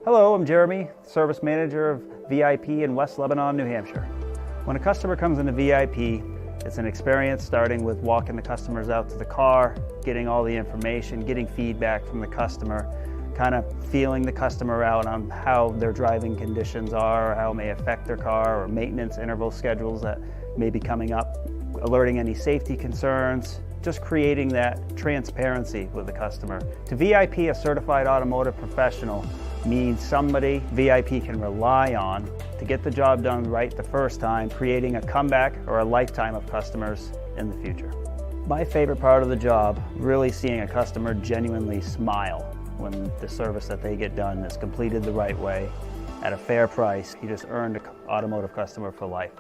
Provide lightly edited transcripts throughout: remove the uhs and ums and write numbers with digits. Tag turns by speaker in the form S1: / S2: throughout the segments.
S1: Hello, I'm Jeremy, Service Manager of VIP in West Lebanon, New Hampshire. When a customer comes into VIP, it's an experience starting with walking the customers out to the car, getting all the information, getting feedback from the customer, kind of feeling the customer out on how their driving conditions are, how it may affect their car, or maintenance interval schedules that may be coming up, alerting any safety concerns, just creating that transparency with the customer. To VIP, a certified automotive professional means somebody VIP can rely on to get the job done right the first time, creating a comeback or a lifetime of customers in the future. My favorite part of the job, really seeing a customer genuinely smile when the service that they get done is completed the right way at a fair price. You just earned an automotive customer for life.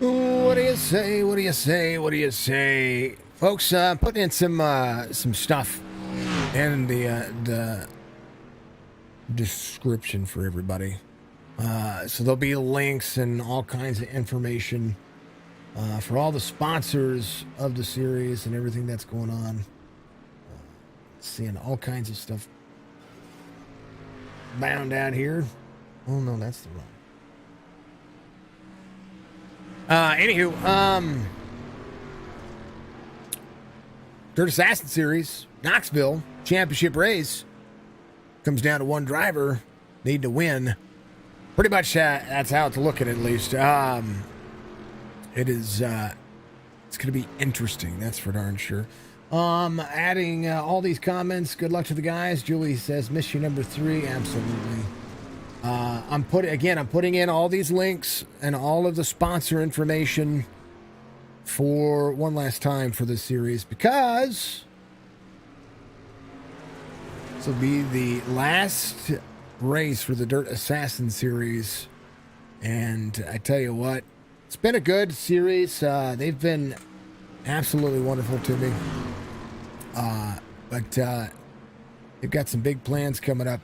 S2: What do you say? What do you say? What do you say, folks? Putting in some stuff in the description for everybody. So there'll be links and all kinds of information for all the sponsors of the series and everything that's going on. Seeing all kinds of stuff bound out here. Oh no, that's the wrong. Anywho, Dirt Assassin Series, Knoxville, championship race. Comes down to one driver, need to win. Pretty much that's how it's looking, at least. It is, it's going to be interesting, that's for darn sure. Adding all these comments, good luck to the guys. Julie says, miss you number 3, absolutely. I'm putting in all these links and all of the sponsor information for one last time for this series, because this will be the last race for the Dirt Assassin series. And I tell you what, it's been a good series. They've been absolutely wonderful to me. But they've got some big plans coming up.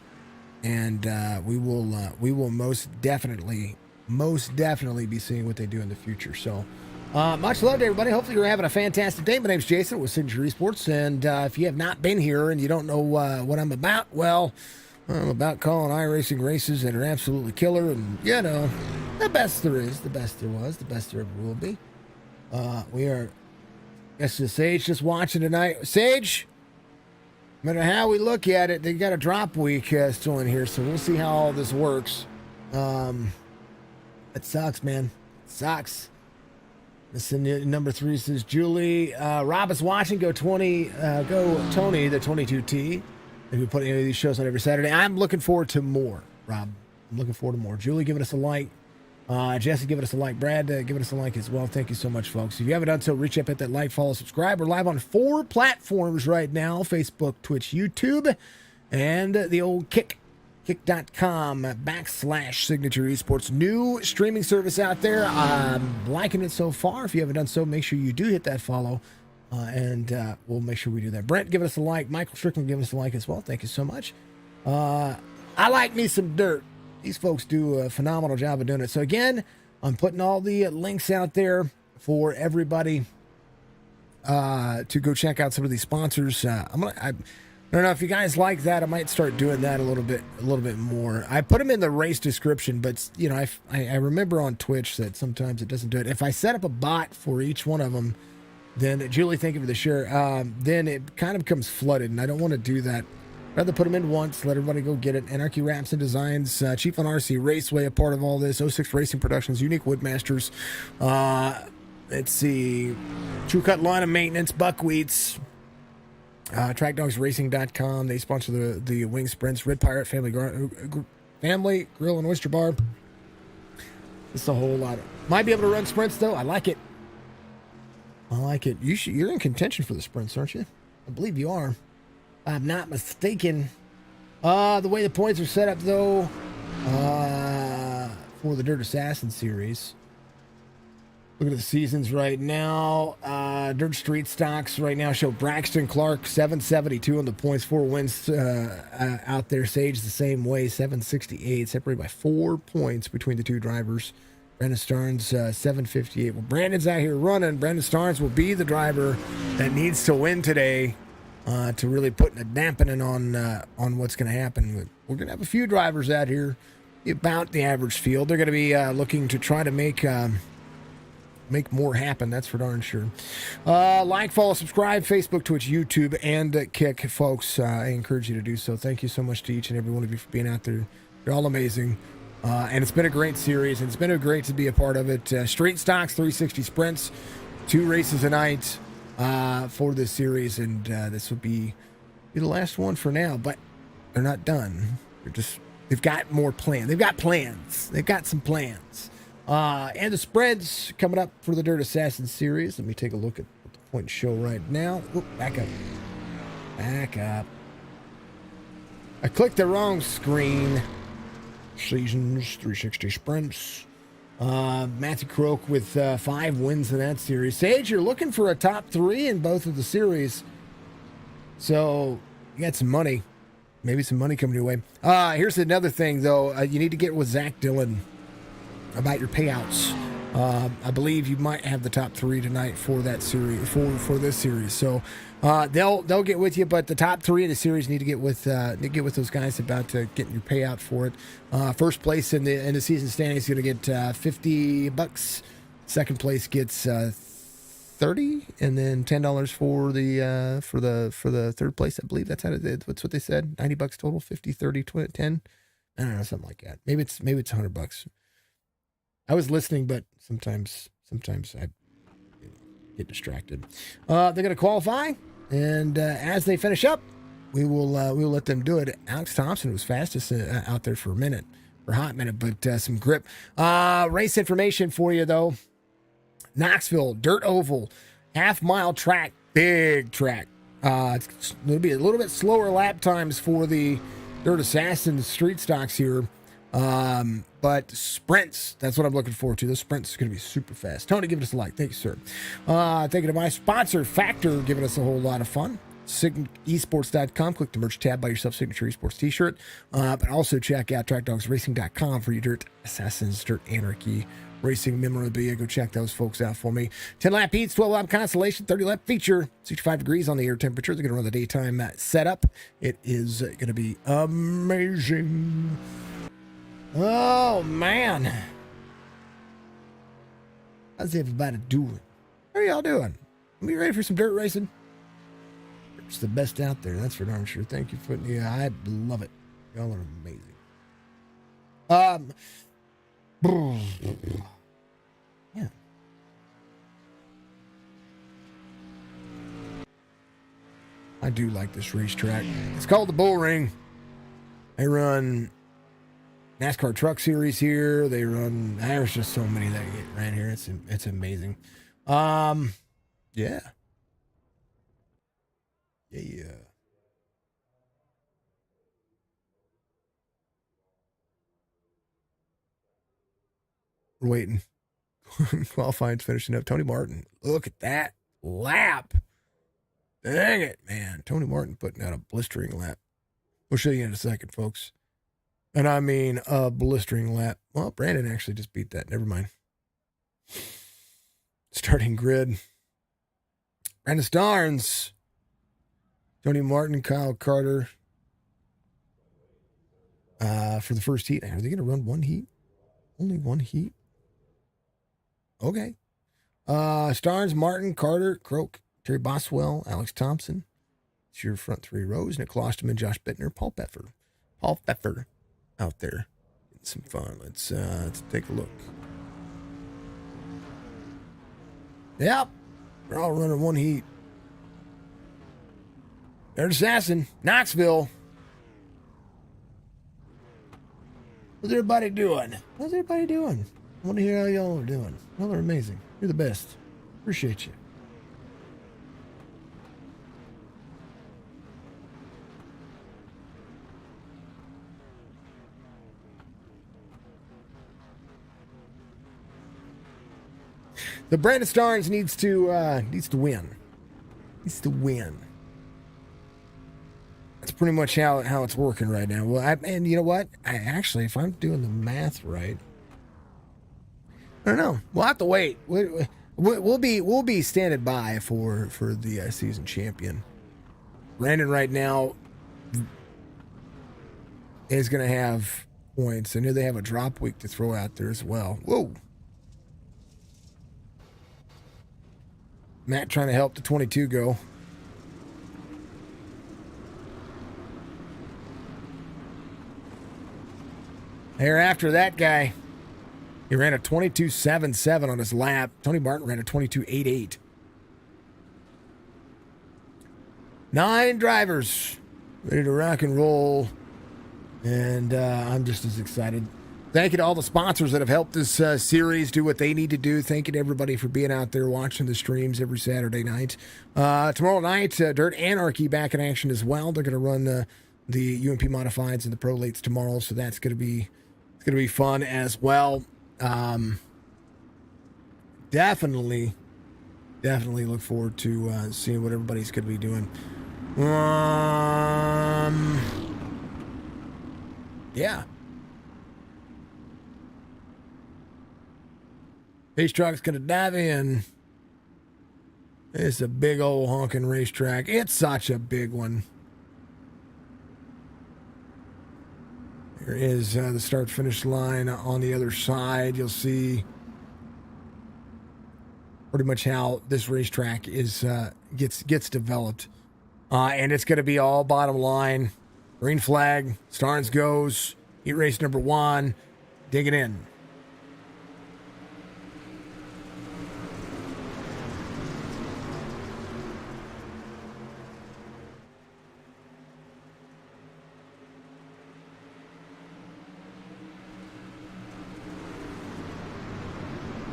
S2: And we will most definitely be seeing what they do in the future. So, much love to everybody. Hopefully you're having a fantastic day. My name's Jason with Signature Esports, and if you have not been here and you don't know what I'm about, well, I'm about calling iRacing races that are absolutely killer, and you know, the best there is, the best there was, the best there ever will be. We are, I guess, the Sage just watching tonight. Sage. No matter how we look at it, they got a drop week still in here, so we'll see how all this works. It sucks, man. It sucks. Listen, number 3 says Julie. Rob is watching. Go Tony, the 22T. If we put any of these shows on every Saturday. I'm looking forward to more, Rob. I'm looking forward to more. Julie, giving us a like. Jesse, giving us a like. Brad, giving us a like as well. Thank you so much, folks. If you haven't done so, reach up, hit that like, follow, subscribe. We're live on 4 platforms right now: Facebook, Twitch, YouTube, and the old kick.com/Signature Esports. New streaming service out there. I'm liking it so far. If you haven't done so, make sure you do hit that follow, and we'll make sure we do that. Brent, give us a like. Michael Strickland, give us a like as well. Thank you so much. I like me some dirt. These folks do a phenomenal job of doing it. So again, I'm putting all the links out there for everybody to go check out some of these sponsors. I don't know if you guys like that. I might start doing that a little bit more. I put them in the race description, but you know, I remember on Twitch that sometimes it doesn't do it. If I set up a bot for each one of them, then Julie, thank you for the share. Then it kind of becomes flooded, and I don't want to do that. Rather put them in once, let everybody go get it. Anarchy Wraps and Designs, CHIEFLAND RC, Raceway, a part of all this. 06 Racing Productions, Unique Woodmasters. Let's see. True Cut Line of Maintenance, BUCKWHEAT'S, TrackDogsRacing.com. They sponsor the Wing Sprints. Red Pirate Family Grill and Oyster Bar. It's a whole lot. Might be able to run sprints though. I like it. You're in contention for the sprints, aren't you? I believe you are. I'm not mistaken. The way the points are set up, though, for the Dirt Assassin series, Look at the seasons right now. Dirt Street stocks right now show Braxton Clark 772 on the points, 4 wins out there. Sage the same way, 768, separated by 4 points between the two drivers. Brandon Starnes 758. Well, Brandon's out here running. Brandon Starnes will be the driver that needs to win today to really put a dampening on what's going to happen. We're going to have a few drivers out here about the average field. They're going to be looking to try to make more happen, that's for darn sure. Like, follow, subscribe, Facebook, Twitch, YouTube, and Kick, folks. I encourage you to do so. Thank you so much to each and every one of you for being out there. You're all amazing. And it's been a great series, and it's been great to be a part of it. Street Stocks, 360 Sprints, 2 races a night for this series, and this will be the last one for now, but they're not done. They've got more plans. They've got plans. They've got some plans. And the spreads coming up for the Dirt Assassin series. Let me take a look at the point show right now. Oop, back up. Back up. I clicked the wrong screen. Seasons, 360 sprints. Matthew Croak with 5 wins in that series. Sage, you're looking for a top 3 in both of the series. So you got some money. Maybe some money coming your way. Here's another thing, though. You need to get with Zach Dillon about your payouts. I believe you might have the top 3 tonight for that series, for this series. So they'll get with you, but the top 3 of the series need to get with those guys about getting your payout for it. First place in the season standings is going to get $50. Second place gets $30, and then $10 for the third place. I believe that's what they said. $90 total, 50, 30, 20, 10. I don't know, something like that. Maybe it's $100. I was listening, but sometimes I get distracted. They're going to qualify, and as they finish up, we'll let them do it. Alex Thompson was fastest out there for a hot minute, but some grip. Race information for you though. Knoxville Dirt Oval, half-mile track, big track. It's going to be a little bit slower lap times for the Dirt Assassin street stocks here. But sprints, that's what I'm looking forward to. The sprints is going to be super fast. Tony, give us a like. Thank you, sir. Thank you to my sponsor, Factor, giving us a whole lot of fun. Esports.com. Click the merch tab, buy yourself Signature Esports t-shirt. But also check out TrackDogsRacing.com for your Dirt Assassins, Dirt Anarchy racing memorabilia. Go check those folks out for me. 10-lap heats, 12-lap consolation, 30-lap feature, 65 degrees on the air temperature. They're going to run the daytime setup. It is going to be amazing. Oh, man. How's everybody doing? How are y'all doing? Are you ready for some dirt racing? It's the best out there, that's for darn sure. Thank you for I love it. Y'all are amazing. Yeah. I do like this racetrack. It's called the Bull Ring. They run NASCAR Truck Series here. They run. There's just so many that get ran here. It's amazing. Yeah. We're waiting. Qualifying's finishing up. Tony Martin. Look at that lap. Dang it, man. Tony Martin putting out a blistering lap. We'll show you in a second, folks. And I mean a blistering lap. Well, Brandon actually just beat that. Never mind. Starting grid. Brandon Starnes. Tony Martin, Kyle Carter. For the first heat. Are they going to run one heat? Only one heat? Okay. Starnes, Martin, Carter, Croak, Terry Boswell, Alex Thompson. It's your front 3 rows. Nick Klosterman, Josh Bittner, Paul Pfeffer out there. Getting some fun. Let's take a look. Yep. We're all running one heat. Dirt Assassin, Knoxville. How's everybody doing? I want to hear how y'all are doing. Y'all are amazing. You're the best. Appreciate you. The Brandon Starnes needs to win. Needs to win. That's pretty much how it's working right now. Well, and you know what? Actually, if I'm doing the math right, I don't know. We'll have to wait. We'll be standing by for the season champion. Brandon right now is going to have points. I know they have a drop week to throw out there as well. Whoa. Matt trying to help the 22 go. They're after that guy. He ran a 22.77 on his lap. Tony Martin ran a 22.88. 9 drivers ready to rock and roll. And I'm just as excited. Thank you to all the sponsors that have helped this series do what they need to do. Thank you to everybody for being out there watching the streams every Saturday night. Tomorrow night, Dirt Anarchy back in action as well. They're going to run the UMP Modifieds and the Pro Lates tomorrow, so that's going to be fun as well. Definitely look forward to seeing what everybody's going to be doing. Yeah. Racetrack's going to dive in. It's a big old honking racetrack. It's such a big one. There is the start-finish line on the other side. You'll see pretty much how this racetrack is gets developed. And it's going to be all bottom line. Green flag. Starnes goes. Heat race number 1. Digging in.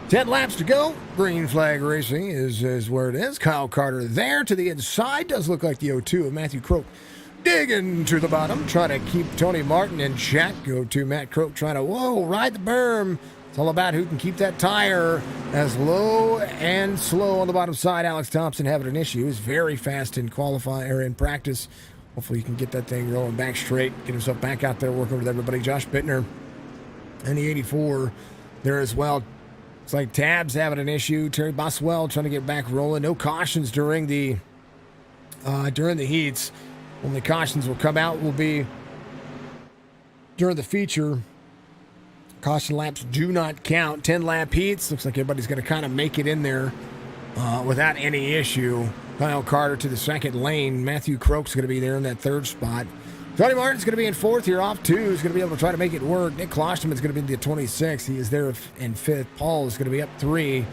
S2: Ten laps to go. Green flag racing is where it is. Kyle Carter there to the inside. Does look like the 0-2 of Matthew Croak. Digging to the bottom. Trying to keep Tony Martin in check. Go to Matt Croak trying to, ride the berm. It's all about who can keep that tire as low and slow on the bottom side. Alex Thompson having an issue. He's very fast in qualifying or in practice. Hopefully he can get that thing rolling back straight. Get himself back out there working with everybody. Josh Bittner and the 84 there as well. It's like Tab's having an issue. Terry Boswell trying to get back rolling. No cautions during the heats. Only cautions will come out will be during the feature. Caution laps do not count. 10-lap heats. Looks like everybody's going to kind of make it in there without any issue. Kyle Carter to the second lane. Matthew Croak's going to be there in that third spot. Tony Martin's going to be in fourth here off 2. He's going to be able to try to make it work. Nick Klosterman's going to be in the 26. He is there in 5th. Paul is going to be up 3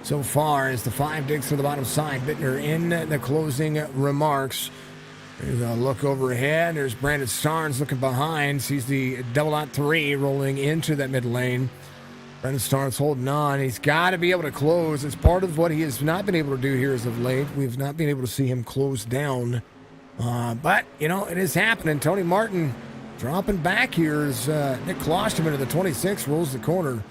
S2: so far as the 5 digs to the bottom side. Bittner in the closing remarks. There's a look overhead. There's Brandon Starnes looking behind. Sees the double out 3 rolling into that mid lane. Brandon Starnes holding on. He's got to be able to close. It's part of what he has not been able to do here as of late. We've not been able to see him close down. But, it is happening. Tony Martin dropping back here as Nick Klosterman of the 26 rolls the corner.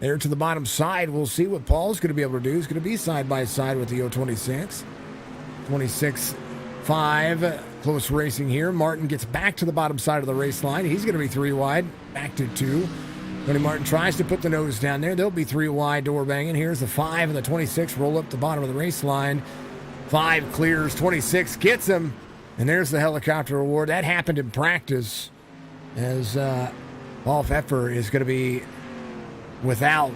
S2: There to the bottom side. We'll see what Paul's going to be able to do. He's going to be side by side with the 026. 26-5. Close racing here. Martin gets back to the bottom side of the race line. He's going to be 3 wide. Back to 2. Tony Martin tries to put the nose down there. They'll be 3 wide door banging. Here's the 5 and the 26 roll up the bottom of the race line. 5 clears. 26 gets him. And there's the helicopter award. That happened in practice as Paul Pfeffer is going to be without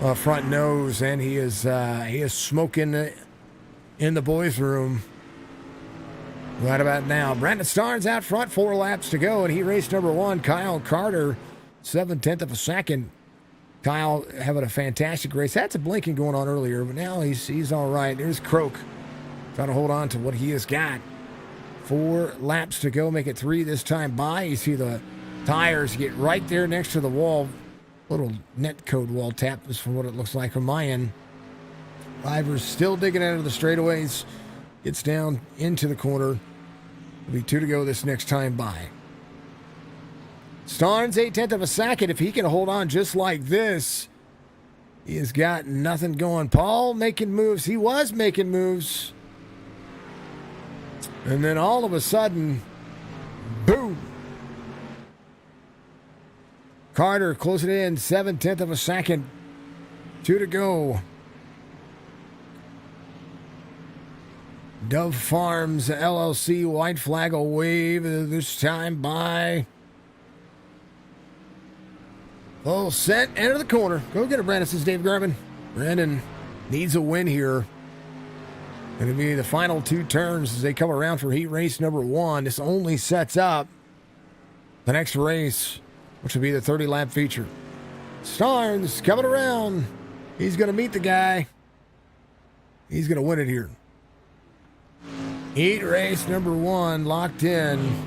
S2: a front nose, and he is smoking in the boys' room right about now. Brandon Starnes out front, 4 laps to go, and he raced number 1. Kyle Carter, 7/10 of a second. Kyle having a fantastic race. Had some blinking going on earlier, but now he's all right. There's Croak trying to hold on to what he has got. 4 laps to go, make it 3 this time by. You see the tires get right there next to the wall. Little net code wall tap is from what it looks like from my end. Drivers still digging out of the straightaways. Gets down into the corner. It'll be 2 to go this next time by. Starnes, 8/10 of a second. If he can hold on just like this, He has got nothing going. Paul making moves. He was making moves. And then all of a sudden, boom. Carter closing in 7/10 of a second. 2 to go. Dove Farms LLC white flag will wave this time by. Oh, set, enter the corner. Go get it, Brandon, says Dave Garvin. Brandon needs a win here. Going to be the final 2 turns as they come around for heat race number 1. This only sets up the next race, which will be the 30-lap feature. Starnes coming around. He's going to meet the guy. He's going to win it here. Heat race number 1 locked in.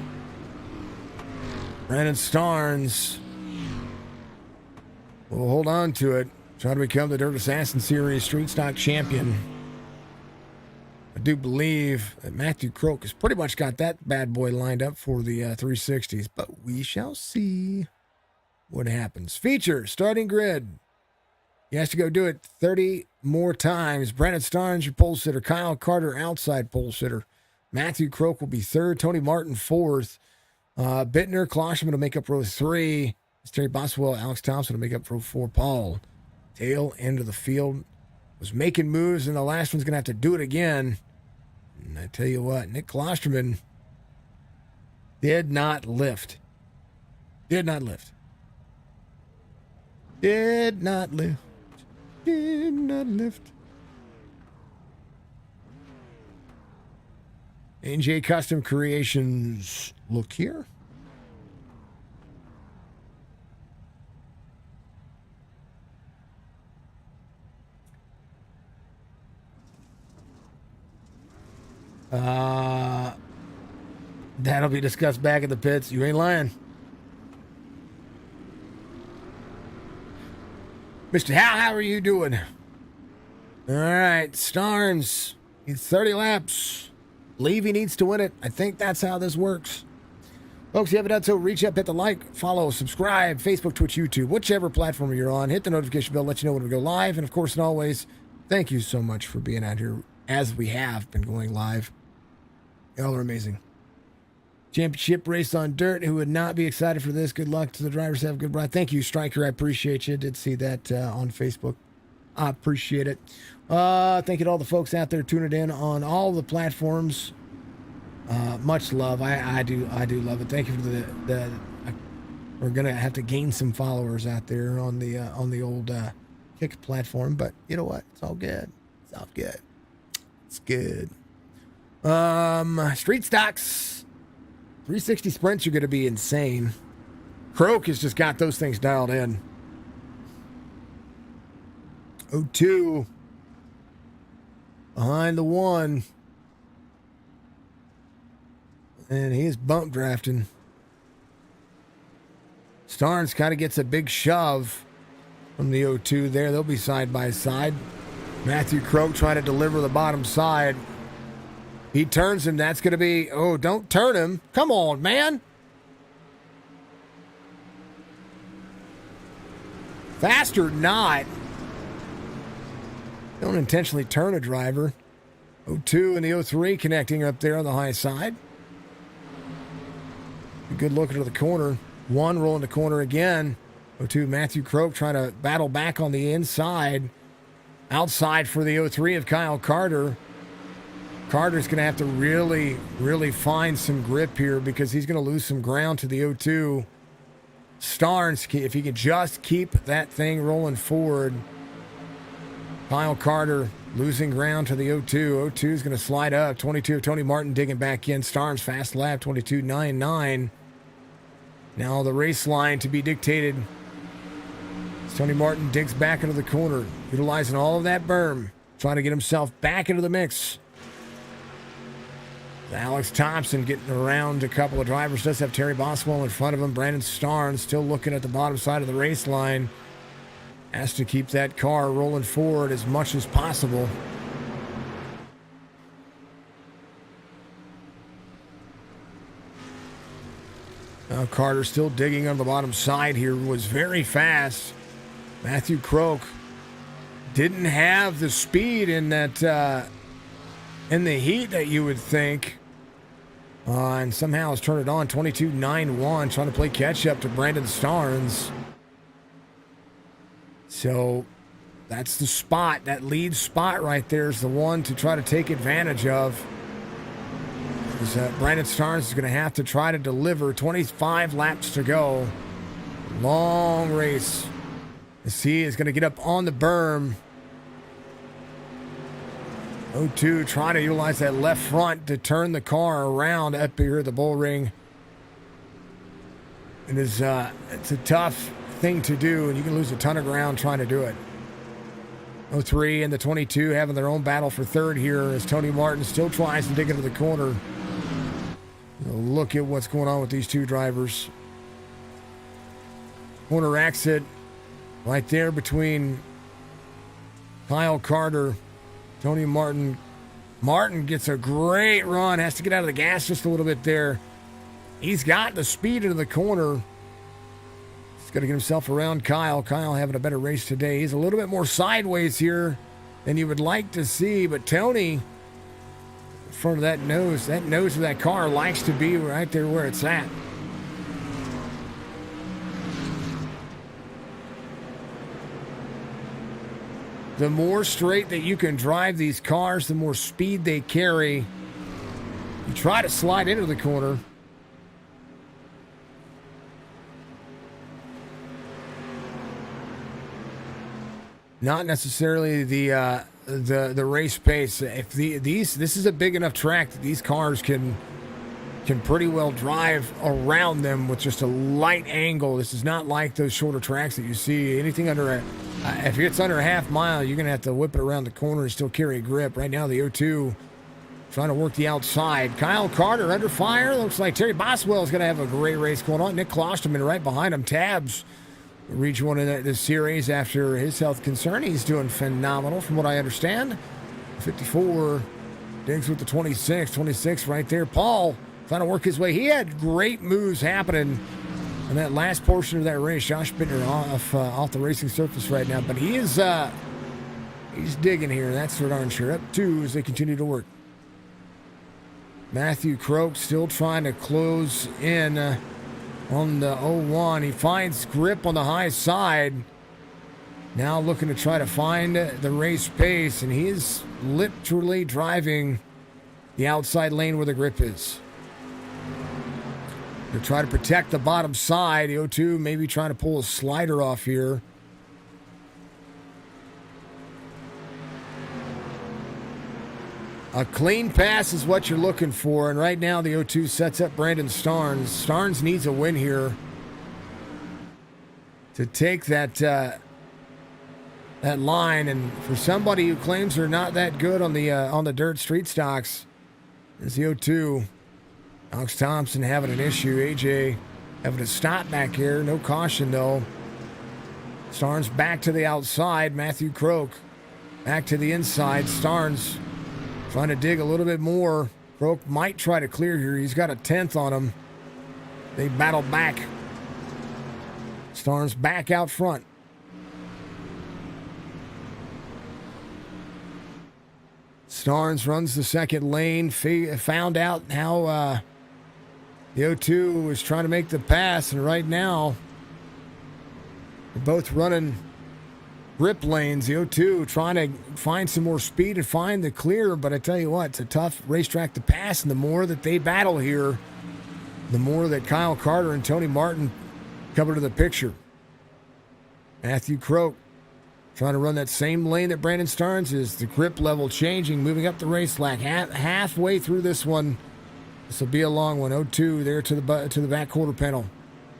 S2: Brandon Starnes will hold on to it. Try to become the Dirt Assassin Series Street Stock Champion. I do believe that Matthew Croak has pretty much got that bad boy lined up for the 360s, but we shall see what happens. Feature, starting grid. He has to go do it 30 more times. Brandon Starnes, your pole sitter. Kyle Carter, outside pole sitter. Matthew Croak will be 3rd. Tony Martin, 4th. Bittner, Kloshman will make up row 3. Terry Boswell, Alex Thompson will make up row 4. Paul, tail end of the field, was making moves, and the last one's going to have to do it again. And I tell you what, Nick Klosterman did not lift. Did not lift. Did not lift. Did not lift. NJ Custom Creations, look here. That'll be discussed back in the pits. You ain't lying. Mr. How are you doing? All right, Starnes. He's 30 laps. Levy needs to win it. I think that's how this works. Folks, if you haven't done so, reach up, hit the like, follow, subscribe, Facebook, Twitch, YouTube, whichever platform you're on. Hit the notification bell, let you know when we go live. And of course, and always, thank you so much for being out here as we have been going live. Y'all are amazing. Championship race on dirt. Who would not be excited for this? Good luck to the drivers. Have a good ride. Thank you, Stryker. I appreciate you. Did see that on Facebook. I appreciate it. Thank you to all the folks out there tuning in on all the platforms. Much love. I do love it. Thank you for the we're gonna have to gain some followers out there on the old Kick platform, but you know what? It's all good. It's all good. It's good. Street stocks. 360 sprints are going to be insane. Croak has just got those things dialed in. 02 behind the 1. And he is bump drafting. Starnes kind of gets a big shove from the 02 there. They'll be side by side. Matthew Croak trying to deliver the bottom side. He turns him. That's going to be... Oh, don't turn him. Come on, man. Fast or not. Don't intentionally turn a driver. 02 and the 03 connecting up there on the high side. A good look into the corner. 1 rolling the corner again. 02 Matthew Croak trying to battle back on the inside. Outside for the 03 of Kyle Carter. Carter's going to have to really, really find some grip here because he's going to lose some ground to the 02. Starnes, if he can just keep that thing rolling forward. Kyle Carter losing ground to the 02. 02 is going to slide up. 22 of Tony Martin digging back in. Starnes fast lap, 22.99. Now the race line to be dictated. Tony Martin digs back into the corner, utilizing all of that berm, trying to get himself back into the mix. Alex Thompson getting around a couple of drivers. Does have Terry Boswell in front of him. Brandon Starnes still looking at the bottom side of the race line. Has to keep that car rolling forward as much as possible. Now Carter still digging on the bottom side here. Was very fast. Matthew Croak didn't have the speed in that in the heat that you would think. And somehow has turned it on. 22.91, trying to play catch up to Brandon Starnes. So that's the spot. That lead spot right there is the one to try to take advantage of. Brandon Starnes is going to have to try to deliver. 25 laps to go. Long race. As he is going to get up on the berm. 02 trying to utilize that left front to turn the car around up here at the bull ring. It is it's a tough thing to do, and you can lose a ton of ground trying to do it. 03 and the 22 having their own battle for third here as Tony Martin still tries to dig into the corner. Look at what's going on with these two drivers. Corner exit right there between Kyle Carter, Tony Martin. Martin gets a great run, has to get out of the gas just a little bit there. He's got the speed into the corner. He's got to get himself around Kyle. Kyle having a better race today. He's a little bit more sideways here than you would like to see, but Tony, in front of that nose of that car likes to be right there where it's at. The more straight that you can drive these cars, the more speed they carry. You try to slide into the corner. Not necessarily the race pace. If this is a big enough track that these cars can pretty well drive around them with just a light angle. This is not like those shorter tracks that you see. Anything under if it's under a half mile, you're going to have to whip it around the corner and still carry grip. Right now, the 02 trying to work the outside. Kyle Carter under fire. Looks like Terry Boswell is going to have a great race going on. Nick Klosterman right behind him. Tabs rejoining this series after his health concern. He's doing phenomenal from what I understand. 54 digs with the 26 right there. Paul trying to work his way. He had great moves happening in that last portion of that race. Josh Bittner off the racing surface right now, but he's digging here. That's for darn sure. Up 2 as they continue to work. Matthew Croak still trying to close in on the 01. He finds grip on the high side. Now looking to try to find the race pace, and he is literally driving the outside lane where the grip is. They're trying to protect the bottom side. The 02 maybe trying to pull a slider off here. A clean pass is what you're looking for, and right now the 02 sets up Brandon Starnes. Starnes needs a win here to take that that line, and for somebody who claims they're not that good on the dirt street stocks, is the 02. Alex Thompson having an issue. AJ having to stop back here. No caution, though. Starnes back to the outside. Matthew Croak back to the inside. Starnes trying to dig a little bit more. Croak might try to clear here. He's got a 10th on him. They battle back. Starnes back out front. Starnes runs the second lane. Found out how the 02 was trying to make the pass, and right now they're both running grip lanes. The 02 trying to find some more speed and find the clear, but I tell you what, it's a tough racetrack to pass, and the more that they battle here, the more that Kyle Carter and Tony Martin come into the picture. Matthew Croak trying to run that same lane that Brandon Starnes is. The grip level changing, moving up the race slack. Halfway through this one. This will be a long one. 02 there to the back quarter panel.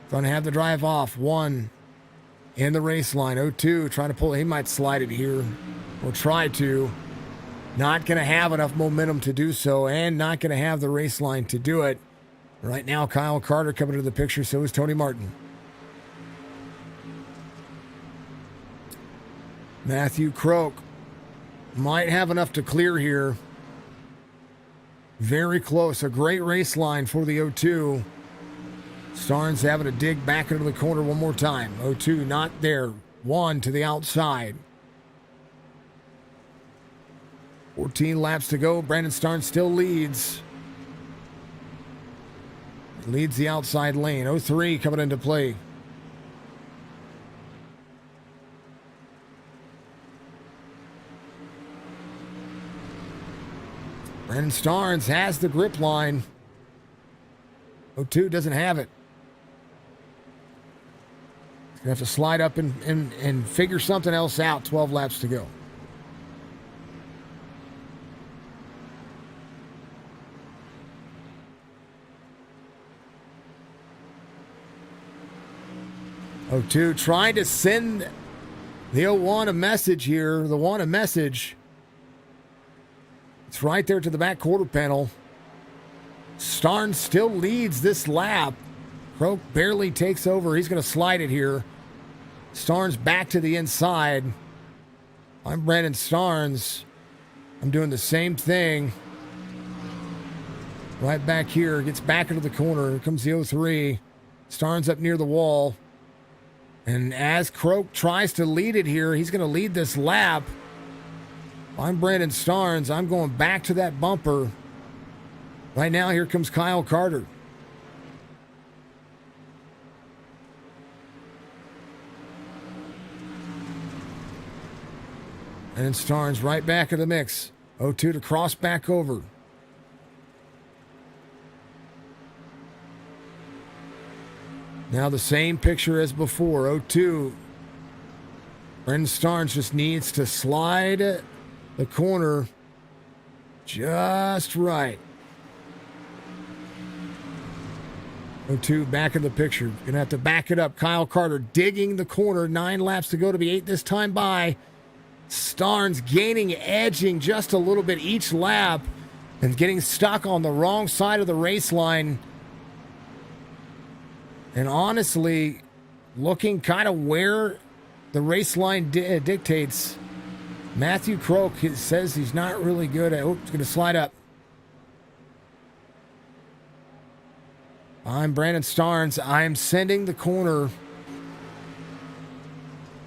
S2: Trying to have the drive off. 1 in the race line. 02 trying to pull. He might slide it here. Or try to. Not going to have enough momentum to do so, and not going to have the race line to do it. Right now, Kyle Carter coming to the picture. So is Tony Martin. Matthew Croak might have enough to clear here. Very close. A great race line for the 02. Starnes having to dig back into the corner one more time. 02 not there. 1 to the outside. 14 laps to go. Brandon Starnes still leads. Leads the outside lane. 03 coming into play. Brandon Starnes has the grip line. 02 doesn't have it. He's going to have to slide up and figure something else out. 12 laps to go. O2 trying to send the 01 a message here. The one a message. It's right there to the back quarter panel. Starnes still leads this lap. Croak barely takes over. He's going to slide it here. Starnes back to the inside. I'm Brandon Starnes. I'm doing the same thing. Right back here. Gets back into the corner. Here comes the 03. Starnes up near the wall. And as Croak tries to lead it here, he's going to lead this lap. I'm Brandon Starnes. I'm going back to that bumper. Right now, here comes Kyle Carter. And Starnes right back in the mix. 02 to cross back over. Now the same picture as before. 02. Brandon Starnes just needs to slide the corner just right. 02 back in the picture. Gonna have to back it up. Kyle Carter digging the corner. 9 laps to go to be 8 this time by. Starnes gaining, edging just a little bit each lap and getting stuck on the wrong side of the race line. And honestly, looking kind of where the race line dictates, Matthew Croak says he's not really good at... Oh, it's going to slide up. I'm Brandon Starnes. I'm sending the corner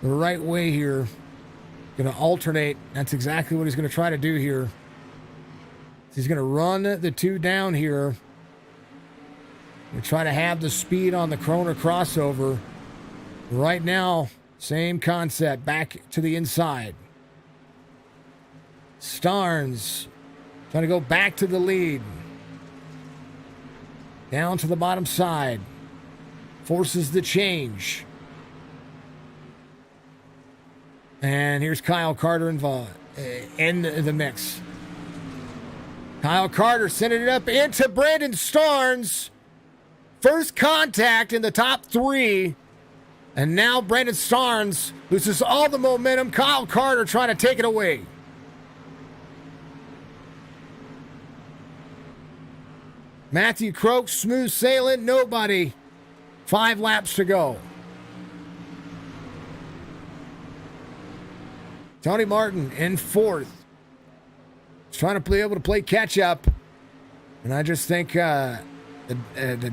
S2: the right way here. Going to alternate. That's exactly what he's going to try to do here. He's going to run the 2 down here. We try to have the speed on the corner crossover. Right now, same concept. Back to the inside. Starnes trying to go back to the lead. Down to the bottom side. Forces the change. And here's Kyle Carter involved in the mix. Kyle Carter sending it up into Brandon Starnes. First contact in the top 3. And now Brandon Starnes loses all the momentum. Kyle Carter trying to take it away. Matthew Croak, smooth sailing, nobody. 5 laps to go. Tony Martin in 4th. He's trying to be able to play catch up. And I just think the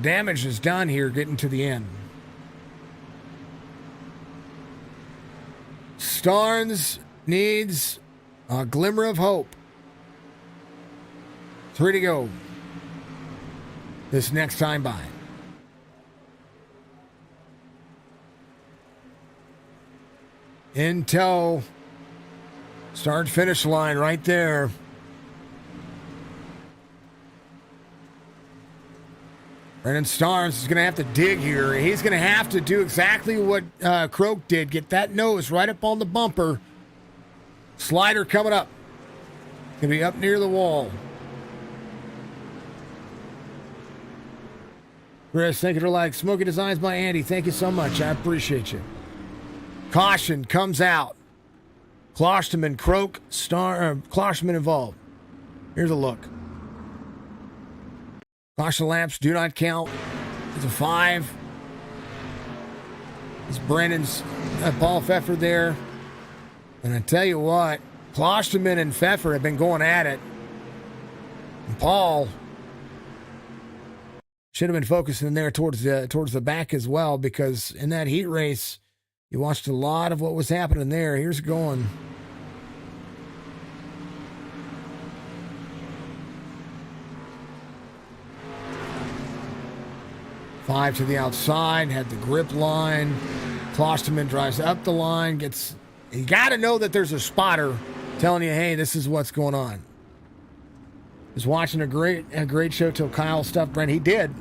S2: damage is done here getting to the end. Starnes needs a glimmer of hope. 3 to go. This next time by. In tow. Start finish line right there. Brandon Starnes is going to have to dig here. He's going to have to do exactly what Croak did. Get that nose right up on the bumper. Slider coming up. Going to be up near the wall. Chris, thank you for like Smoky Designs by Andy. Thank you so much. I appreciate you. Caution comes out. Klosterman, Croak, Klosterman involved. Here's a look. Caution laps do not count. It's a 5. It's Brandon's Paul Pfeffer there. And I tell you what, Klosterman and Pfeffer have been going at it. And Paul should have been focusing there towards the back as well, because in that heat race, you watched a lot of what was happening there. Here's going. 5 to the outside, had the grip line. Klosterman drives up the line, you got to know that there's a spotter telling you, hey, this is what's going on. Was watching a great show till Kyle stuffed Brent. He did.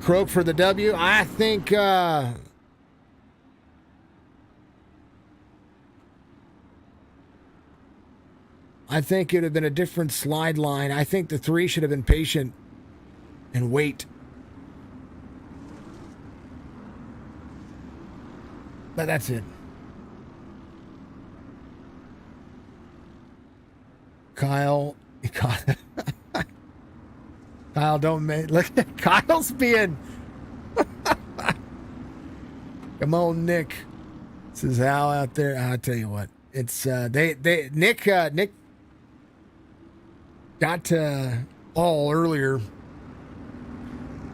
S2: Croak for the W. I think I think it would have been a different slide line. I think the 3 should have been patient and wait. But that's it. Kyle, don't make. Look, Kyle's being. Come on, Nick. This is Hal out there. I'll tell you what. It's Nick got to Paul earlier.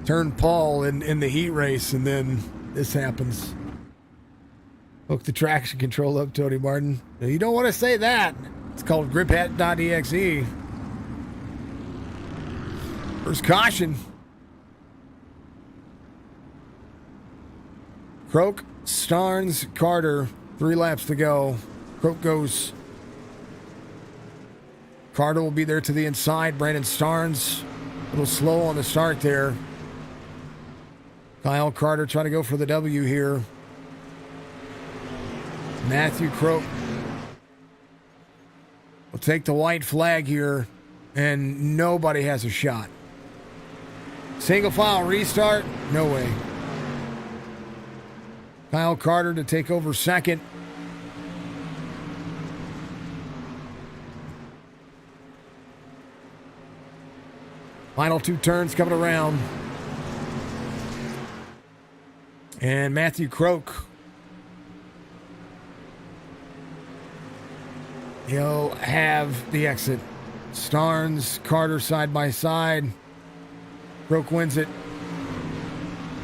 S2: Turned Paul in the heat race, and then this happens. Hook the traction control up, Tony Martin. Now, you don't want to say that. It's called griphat.exe. First caution. Croak, Starnes, Carter. 3 laps to go. Croak goes. Carter will be there to the inside. Brandon Starnes a little slow on the start there. Kyle Carter trying to go for the W here. Matthew Croak will take the white flag here, and nobody has a shot. Single file restart? No way. Kyle Carter to take over second. Final 2 turns coming around. And Matthew Croak, he'll have the exit. Starnes, Carter side by side. Croak wins it.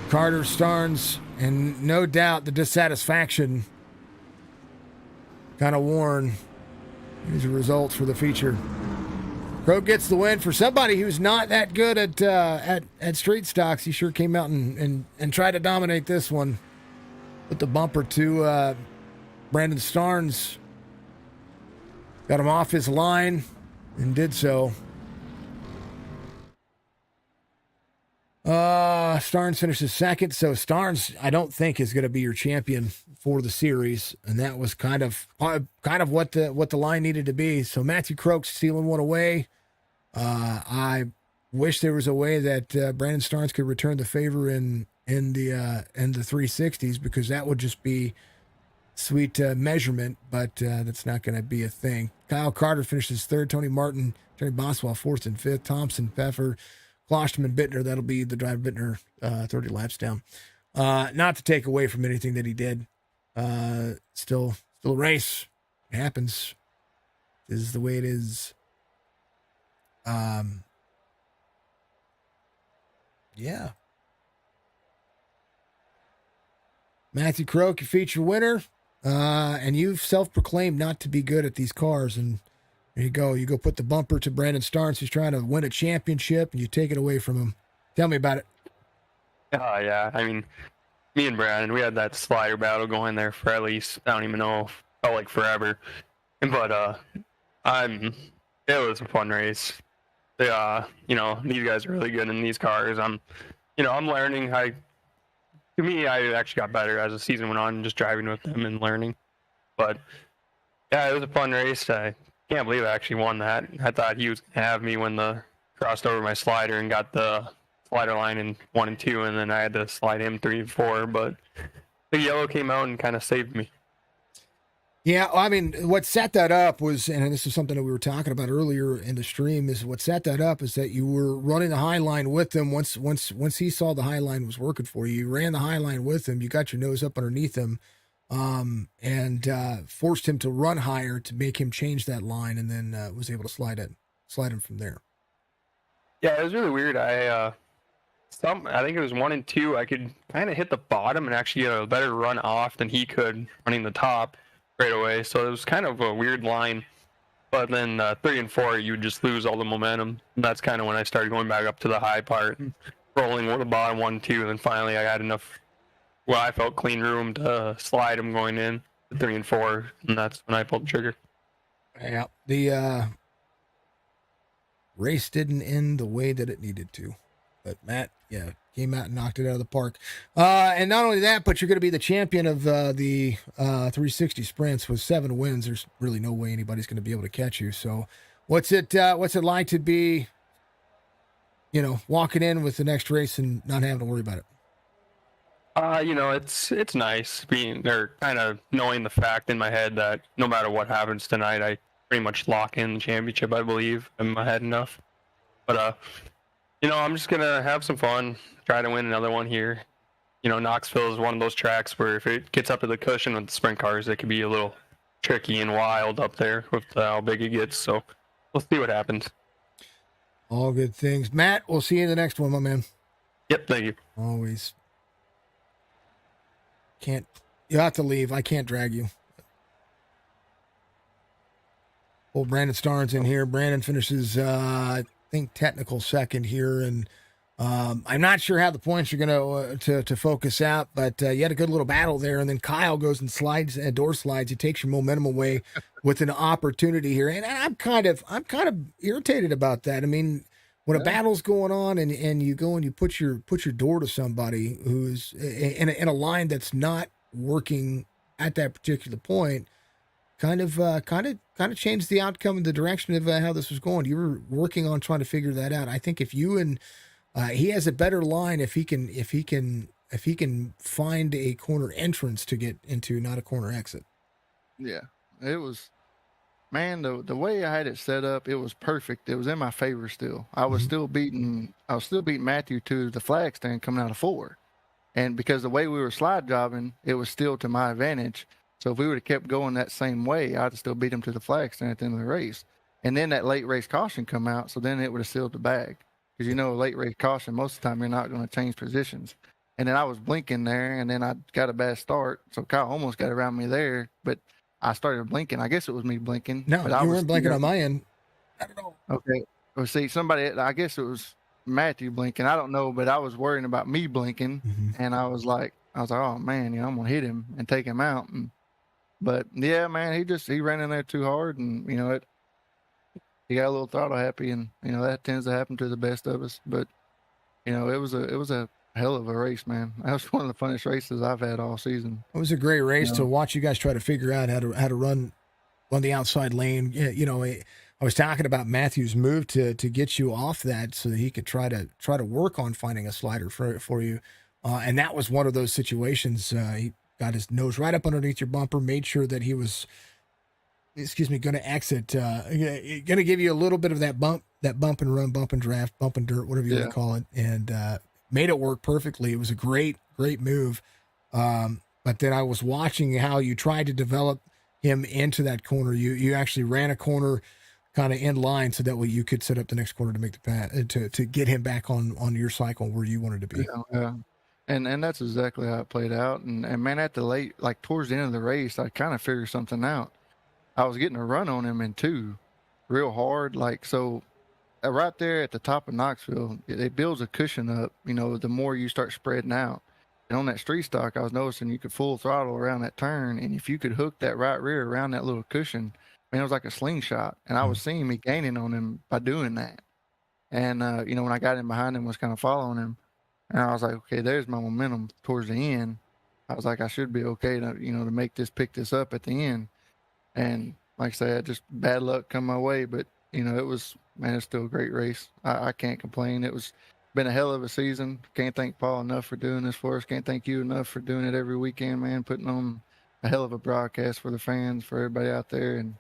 S2: Carter, Starnes, and no doubt the dissatisfaction kind of worn. These are results for the feature. Croak gets the win. For somebody who's not that good at street stocks, he sure came out and tried to dominate this one. Put the bumper to Brandon Starnes. Got him off his line and did so. Starnes finishes second, so Starnes I don't think is going to be your champion for the series, and that was kind of what the line needed to be. So Matthew Croak stealing one away. I wish there was a way that Brandon Starnes could return the favor in the 360s, because that would just be sweet measurement, but that's not going to be a thing. Kyle Carter finishes third. Tony Martin, Terry Boswell fourth and fifth. Thompson, Pfeffer, Klosterman, Bittner. That'll be the drive. Bittner 30 laps down. Not to take away from anything that he did. Still a race. It happens. This is the way it is. Yeah. Matthew Croak, your feature winner. And you've self-proclaimed not to be good at these cars. And there you go. You go put the bumper to Brandon Starnes, who's trying to win a championship, and you take it away from him. Tell me about it.
S3: Yeah. I mean, me and Brandon, we had that slider battle going there for at least, I don't even know, felt like forever. But it was a fun race. These guys are really good in these cars. I'm learning. To me, I actually got better as the season went on, just driving with them and learning. But yeah, it was a fun race. I can't believe I actually won that. I thought he was going to have me when crossed over my slider and got the slider line in 1 and 2, and then I had to slide him 3 and 4. But the yellow came out and kind of saved me.
S2: Yeah, I mean, what set that up was, and this is something that we were talking about earlier in the stream, is what set that up is that you were running the high line with him. Once he saw the high line was working for you, you ran the high line with him. You got your nose up underneath him, and forced him to run higher to make him change that line, and then was able to slide him from there.
S3: Yeah, it was really weird. I think it was 1 and 2. I could kind of hit the bottom and actually get a better run off than he could running the top right away, so it was kind of a weird line. But then 3 and 4, you would just lose all the momentum, and that's kind of when I started going back up to the high part. And rolling with the bottom 1-2, and then finally I had enough, well, I felt clean room to slide him going in to 3 and 4, and that's when I pulled the trigger.
S2: Yeah, the race didn't end the way that it needed to, but Matt, yeah, came out and knocked it out of the park. And not only that, but you're going to be the champion of the 360 sprints with 7 wins. There's really no way anybody's going to be able to catch you. So, what's it like to be, walking in with the next race and not having to worry about it?
S3: It's nice being or kind of knowing the fact in my head that no matter what happens tonight, I pretty much lock in the championship, I believe, in my head enough. But I'm just gonna have some fun, try to win another one here. Knoxville is one of those tracks where if it gets up to the cushion with the sprint cars, it can be a little tricky and wild up there with how big it gets. So we'll see what happens.
S2: All good things. Matt, we'll see you in the next one, my man.
S3: Yep, thank you.
S2: Always. You have to leave. I can't drag you. Old Brandon Starnes in here. Brandon finishes, I think, technical second here, and I'm not sure how the points are going to focus out, but you had a good little battle there, and then Kyle goes and slides, door slides. He takes your momentum away with an opportunity here, and I'm kind of irritated about that. I mean, when a battle's going on, and you go and you put your door to somebody who's in a line that's not working at that particular point, kind of changed the outcome and the direction of how this was going. You were working on trying to figure that out. I think if you and he has a better line if he can find a corner entrance to get into, not a corner exit.
S4: Yeah, it was, man, the way I had it set up, it was perfect. It was in my favor still. I was still beating Matthew to the flag stand coming out of 4. And because the way we were slide jobbing, it was still to my advantage. So if we would have kept going that same way, I'd have still beat him to the flag stand at the end of the race. And then that late race caution come out, so then it would have sealed the bag. Because late race caution, most of the time you're not going to change positions. And then I was blinking there, and then I got a bad start. So Kyle almost got around me there, but I started blinking. I guess it was me blinking.
S2: No,
S4: but
S2: you weren't blinking on my end. I don't know.
S4: Okay. Well, see, I guess it was Matthew blinking. I don't know, but I was worrying about me blinking, and I was like, oh man, I'm gonna hit him and take him out. But yeah, man, he ran in there too hard, and he got a little throttle happy, and that tends to happen to the best of us. But it was a hell of a race, man. That was one of the funnest races I've had all season.
S2: It was a great race to watch you guys try to figure out how to run the outside lane. I was talking about Matthew's move to get you off that so that he could try to work on finding a slider for you, and that was one of those situations. He got his nose right up underneath your bumper, made sure that he was, going to exit, going to give you a little bit of that bump and run, bump and draft, bump and dirt, whatever you want to call it, and made it work perfectly. It was a great move. But then I was watching how you tried to develop him into that corner. You actually ran a corner kind of in line so that way you could set up the next corner to make the pass, to get him back on your cycle where you wanted to be.
S4: Yeah. And that's exactly how it played out. And man, at the towards the end of the race, I kind of figured something out. I was getting a run on him in 2 real hard. Right there at the top of Knoxville, it builds a cushion up, the more you start spreading out. And on that street stock, I was noticing you could full throttle around that turn. And if you could hook that right rear around that little cushion, man, it was like a slingshot. And I was seeing me gaining on him by doing that. And, when I got in behind him, was kind of following him. And I was like, okay, there's my momentum towards the end. I was like, I should be okay to, to pick this up at the end. And like I said, just bad luck come my way. But, it's still a great race. I can't complain. It's been a hell of a season. Can't thank Paul enough for doing this for us. Can't thank you enough for doing it every weekend, man, putting on a hell of a broadcast for the fans, for everybody out there. And,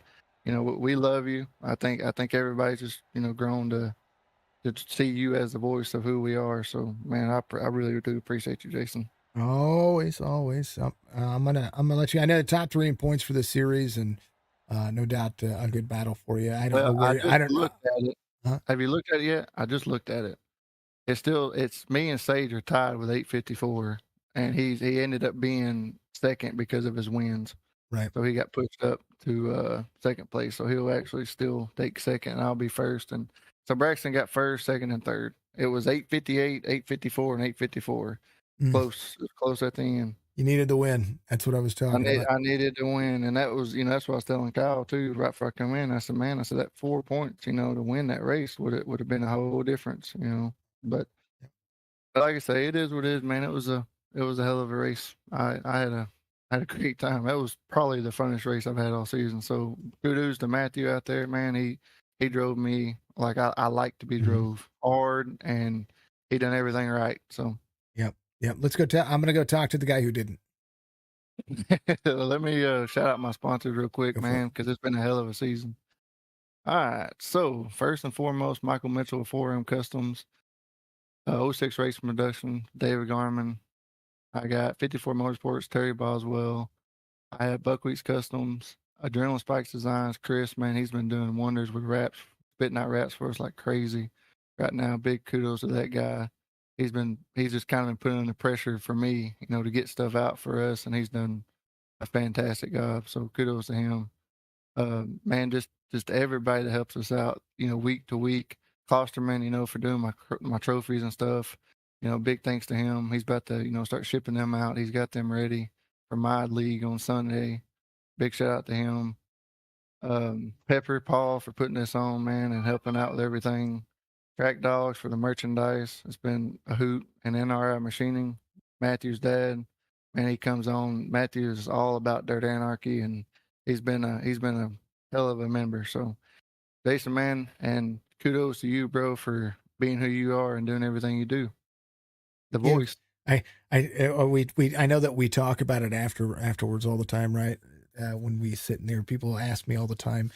S4: we love you. I think everybody's just, grown to see you as the voice of who we are. So, man, I really do appreciate you, Jason.
S2: Always. I'm gonna let you. I know the top 3 in points for this series, and no doubt a good battle for you. I don't know. I don't
S4: looked at it.
S2: Huh?
S4: Have you looked at it yet? I just looked at it. It's me and Sage are tied with 854, and he ended up being second because of his wins.
S2: Right.
S4: So he got pushed up to second place. So he'll actually still take second, and I'll be first. And So Braxton got first, second, and third. It was 8:58, 8:54, and 8:54. Close at the end.
S2: You needed to win. That's what I was talking about.
S4: I needed to win, and that was, that's what I was telling Kyle too. Right before I come in, I said, "Man, that 4 points, to win that race would have been a whole difference, But like I say, it is what it is, man. It was a hell of a race. I had a great time. That was probably the funnest race I've had all season. So kudos to Matthew out there, man. He drove me like I like to be drove hard, and he done everything right. So
S2: Yep. Let's go. I'm going to go talk to the guy who didn't.
S4: let me shout out my sponsors real quick, man, because it's been a hell of a season. All right. So first and foremost, Michael Mitchell of 4M Customs, 06 Racing Production, David Garman. I got 54 Motorsports, Terry Boswell. I have Buckwheat's Customs, Adrenaline Spikes Designs. Chris, man, he's been doing wonders with wraps, spitting out wraps for us like crazy right now. Big kudos to that guy. He's just kind of been putting under pressure for me, to get stuff out for us, and he's done a fantastic job. So kudos to him. Man, just everybody that helps us out, week to week. Klosterman, for doing my trophies and stuff. Big thanks to him. He's about to, start shipping them out. He's got them ready for my league on Sunday. Big shout out to him. Pepper, Paul for putting this on, man, and helping out with everything. Track Dogs for the merchandise. It's been a hoot. And NRI Machining, Matthew's dad, man, he comes on. Matthew is all about Dirt Anarchy, and he's been a hell of a member. So, Jason, man, and kudos to you, bro, for being who you are and doing everything you do. The voice.
S2: I know that we talk about it afterwards all the time, right? When we sit in there, people ask me all the time,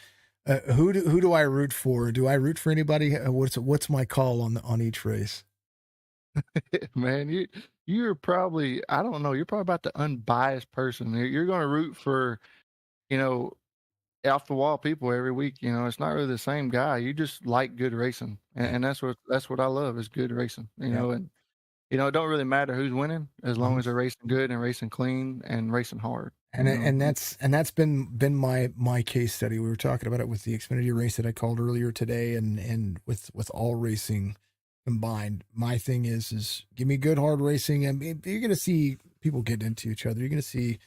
S2: who do I root for? Do I root for anybody? What's my call on each race?
S4: Man, you're probably, I don't know, you're probably about the unbiased person. You're going to root for, off the wall people every week. It's not really the same guy. You just like good racing, and that's what I love is good racing. And it don't really matter who's winning as long as they're racing good and racing clean and racing hard.
S2: And that's been my case study. We were talking about it with the Xfinity race that I called earlier today, and with all racing combined. My thing is give me good hard racing, and you're going to see people get into each other. You're going to see,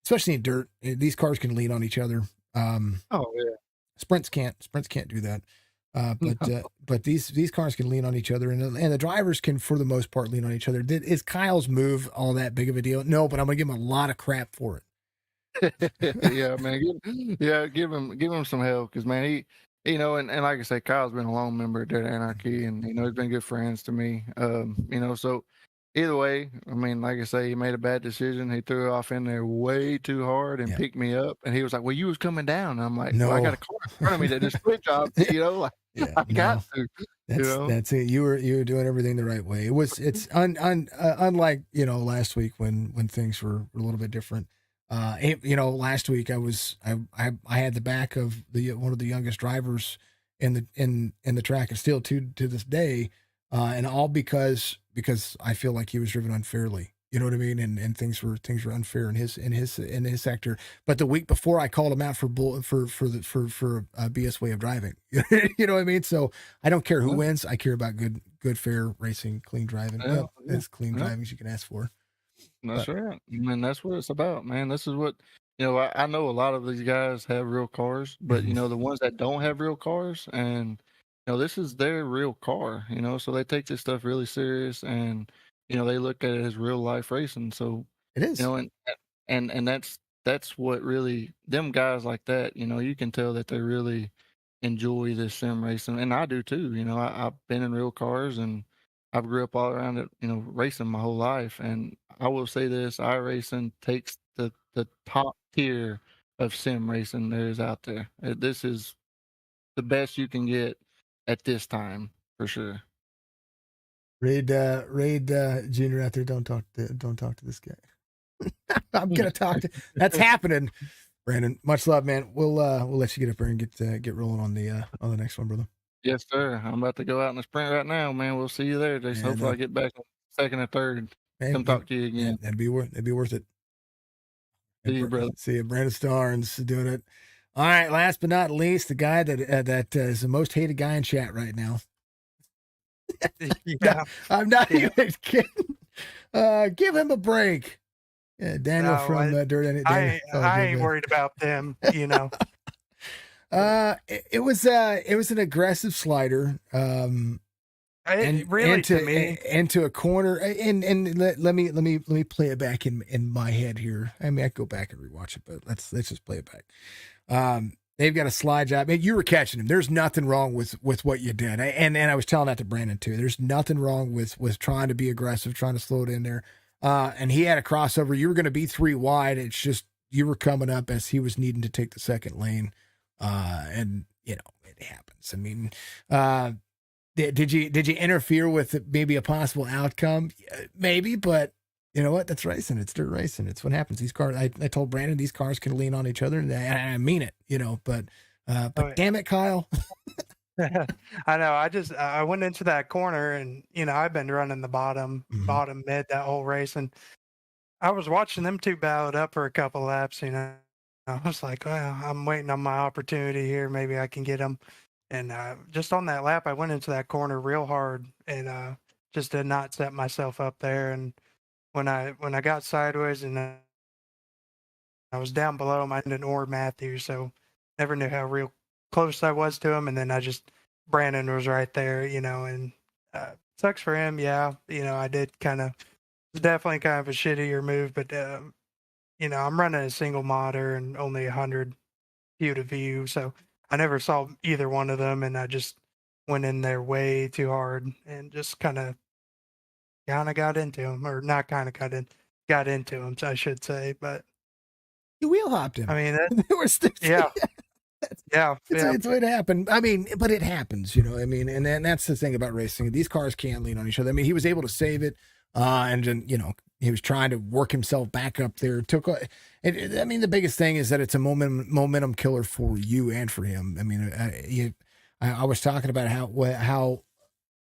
S2: especially in dirt, these cars can lean on each other.
S4: Oh yeah,
S2: sprints can't do that. But these cars can lean on each other, and the drivers can, for the most part, lean on each other. Is Kyle's move all that big of a deal? No, but I'm gonna give him a lot of crap for it.
S4: Yeah, man. Give him some help, because man, he and like I say, Kyle's been a long member of Dirt Anarchy, and he's been good friends to me. So either way, I mean, like I say, he made a bad decision. He threw it off in there way too hard and picked me up, and he was like, "Well, you was coming down." And I'm like, "No, I got a car in front of me that just switch off." I got to.
S2: That's it. You were doing everything the right way. It's unlike last week when things were a little bit different. Last week I had the back of one of the youngest drivers in the track, and still to this day, and all because I feel like he was driven unfairly. You know what I mean? And things were unfair in his sector. But the week before, I called him out for a BS way of driving. You know what I mean? So I don't care who wins. I care about good, fair racing, clean driving. As clean driving as you can ask for.
S4: That's right. I mean, that's what it's about, man. This is what I know. A lot of these guys have real cars, but the ones that don't have real cars, and this is their real car. So they take this stuff really serious, and they look at it as real life racing. So
S2: it is,
S4: and that's what really, them guys like that, you can tell that they really enjoy this sim racing, and I do too. I've been in real cars, and I've grew up all around it, racing my whole life. And I will say this: iRacing takes the top tier of sim racing there is out there. This is the best you can get at this time, for sure.
S2: Raid Junior out there, don't talk to this guy. I'm gonna talk to. That's happening, Brandon. Much love, man. We'll let you get up there and get rolling on the next one, brother.
S4: Yes, sir. I'm about to go out in the sprint right now, man. We'll see you there, Jason. Hopefully I get back second or third. Come talk to you again.
S2: That'd be worth it.
S4: See you, brother.
S2: See you, Brandon Starnes doing it. All right. Last but not least, the guy that is the most hated guy in chat right now.
S5: Yeah.
S2: I'm not
S5: Yeah.
S2: even kidding. Give him a break. Yeah, Daniel
S5: No,
S2: from Dirt. Daniel.
S5: I
S2: Oh, good,
S5: ain't
S2: man.
S5: worried about them, you know.
S2: It was an aggressive slider.
S5: Really, to me,
S2: into a corner, and let me play it back in my head here. I mean, I could go back and rewatch it, but let's just play it back. They've got a slide job. Man, you were catching him. There's nothing wrong with what you did, and I was telling that to Brandon too. There's nothing wrong with trying to be aggressive, trying to slow it in there. And he had a crossover. You were going to be 3 wide. It's just you were coming up as he was needing to take the second lane, and you know it happens. I mean, did you interfere with maybe a possible outcome? Maybe, but you know what? That's racing. It's dirt racing. It's what happens. These cars. I told Brandon these cars can lean on each other, and I mean it. You know, but damn it, Kyle.
S5: I know. I went into that corner, and you know I've been running the bottom mid that whole race, and I was watching them two battle it up for a couple laps. You know, I was like, well, I'm waiting on my opportunity here. Maybe I can get them. And just on that lap, I went into that corner real hard, and just did not set myself up there. And when I got sideways and I was down below him, I didn't know Matthew, so never knew how real close I was to him. And then Brandon was right there, you know, and sucks for him. Yeah, you know, I did definitely kind of a shittier move, but you know, I'm running a single motor and only 100 view to view, so I never saw either one of them, and I just went in there way too hard and just kind of got into him, or not got into him, I should say. But
S2: You wheel hopped him.
S5: I mean,
S2: They were still,
S5: yeah, yeah,
S2: it's what happened. I mean, but it happens, you know. I mean, and that's the thing about racing. These cars can't lean on each other. I mean, he was able to save it, and then you know he was trying to work himself back up there. I mean, the biggest thing is that it's a momentum killer for you and for him. I mean, I was talking about how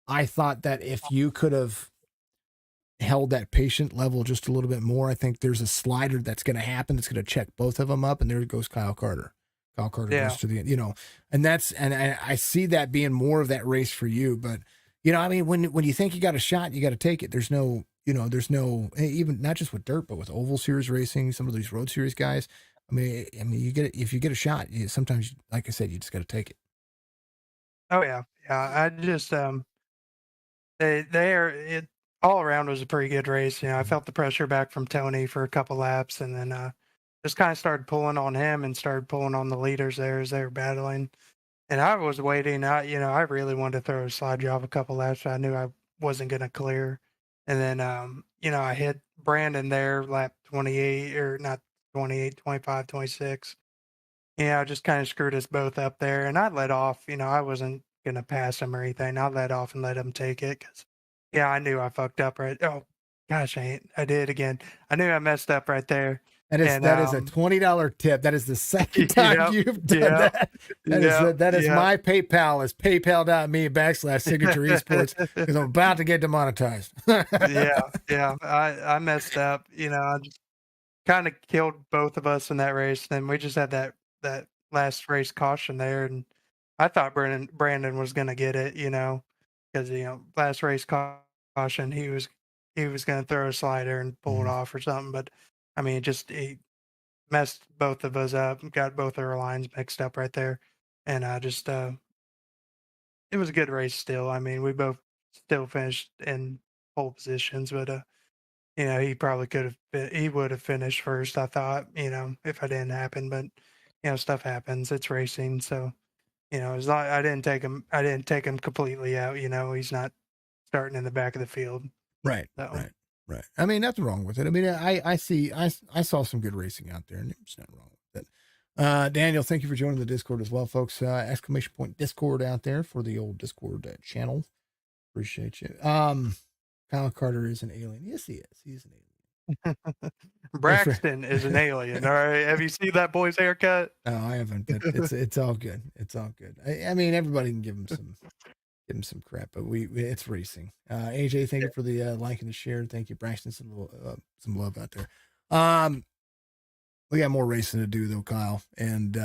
S2: I thought that if you could have held that patient level just a little bit more, I think there's a slider that's going to happen that's going to check both of them up, and there goes Kyle Carter. Kyle Carter goes to the, you know, and I see that being more of that race for you. But you know, I mean, when you think you got a shot, you got to take it. There's no even not just with dirt, but with oval series racing, some of these road series guys. I mean, if you get a shot, sometimes, like I said, you just got to take it.
S5: Oh yeah, I just it all around was a pretty good race. You know, I felt the pressure back from Tony for a couple laps, and then just kind of started pulling on him and started pulling on the leaders there as they were battling. And I was waiting. I really wanted to throw a slide job a couple laps. I knew I wasn't going to clear. And then, I hit Brandon there lap 28, or not 28, 25, 26. I just kind of screwed us both up there. And I let off. I wasn't going to pass him or anything. I let off and let him take it because, I knew I fucked up right. Oh, gosh, I did again. I knew I messed up right there.
S2: That is a $20 tip. That is the second time you've done that. That is my PayPal is paypal.me/signature esports because I'm about to get demonetized.
S5: I messed up. I just kind of killed both of us in that race. Then we just had that last race caution there, and I thought Brandon was going to get it, because last race caution he was going to throw a slider and pull it off or something, but I mean, he messed both of us up, got both our lines mixed up right there. And it was a good race still. I mean, we both still finished in pole positions, but, he probably he would have finished first, I thought, if it didn't happen, but, stuff happens. It's racing. So, I didn't take him completely out, he's not starting in the back of the field.
S2: Right.
S5: So.
S2: Right. I mean, nothing wrong with it. I mean, I saw some good racing out there, and there's nothing wrong with it. Daniel, thank you for joining the Discord as well, folks. ! Discord out there for the old Discord channel. Appreciate you. Kyle Carter is an alien. Yes, he is. He's an alien.
S5: Braxton is an alien. All right. Have you seen that boy's haircut?
S2: No, I haven't. But it's all good. It's all good. I mean, everybody can give him some crap, but it's racing. AJ, thank you for the like and the share. Thank you, Braxton. Some love out there. We got more racing to do though, Kyle, and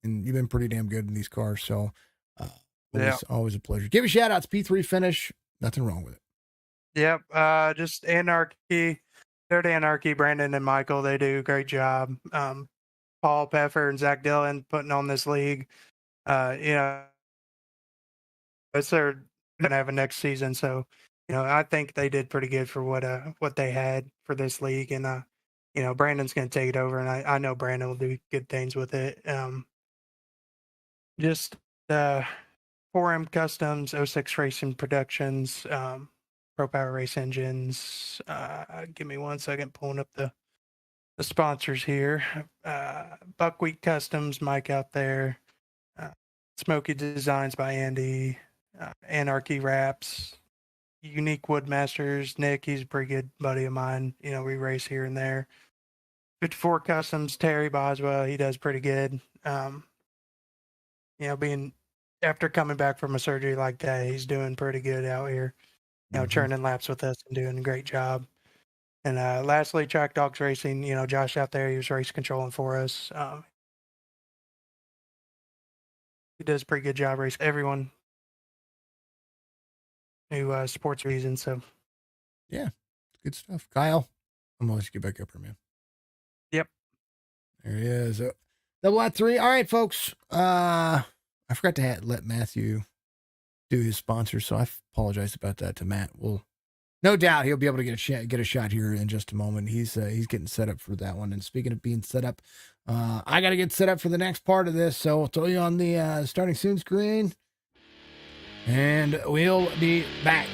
S2: you've been pretty damn good in these cars. So Always a pleasure. Give a shout out to P3 Finish. Nothing wrong with it.
S5: Yep. Just Anarchy. Third Anarchy, Brandon and Michael, they do a great job. Paul Peffer and Zach Dillon putting on this league. It's their gonna have a next season, so I think they did pretty good for what they had for this league, and Brandon's gonna take it over, and I know Brandon will do good things with it. Just 4M Customs, 06 Racing Productions, Pro Power Race Engines. Give me 1 second, pulling up the sponsors here. Buckwheat Customs, Mike out there. Smokey Designs by Andy. Anarchy Wraps. Unique Woodmasters. Nick, he's a pretty good buddy of mine. We race here and there. 54 Customs, Terry Boswell, he does pretty good. Being after coming back from a surgery like that, he's doing pretty good out here. Churning laps with us and doing a great job. And lastly, Track Dogs Racing. Josh out there, he was race controlling for us. He does a pretty good job racing everyone who supports Reason. So,
S2: yeah, good stuff. Kyle, I'm going to let you get back up here, man.
S5: Yep.
S2: There he is. Double at 3. All right, folks. I forgot to let Matthew do his sponsor, so I apologize about that to Matt. Well, no doubt he'll be able to get a shot here in just a moment. He's getting set up for that one. And speaking of being set up, I got to get set up for the next part of this. So I'll throw you on the starting soon screen, and we'll be back.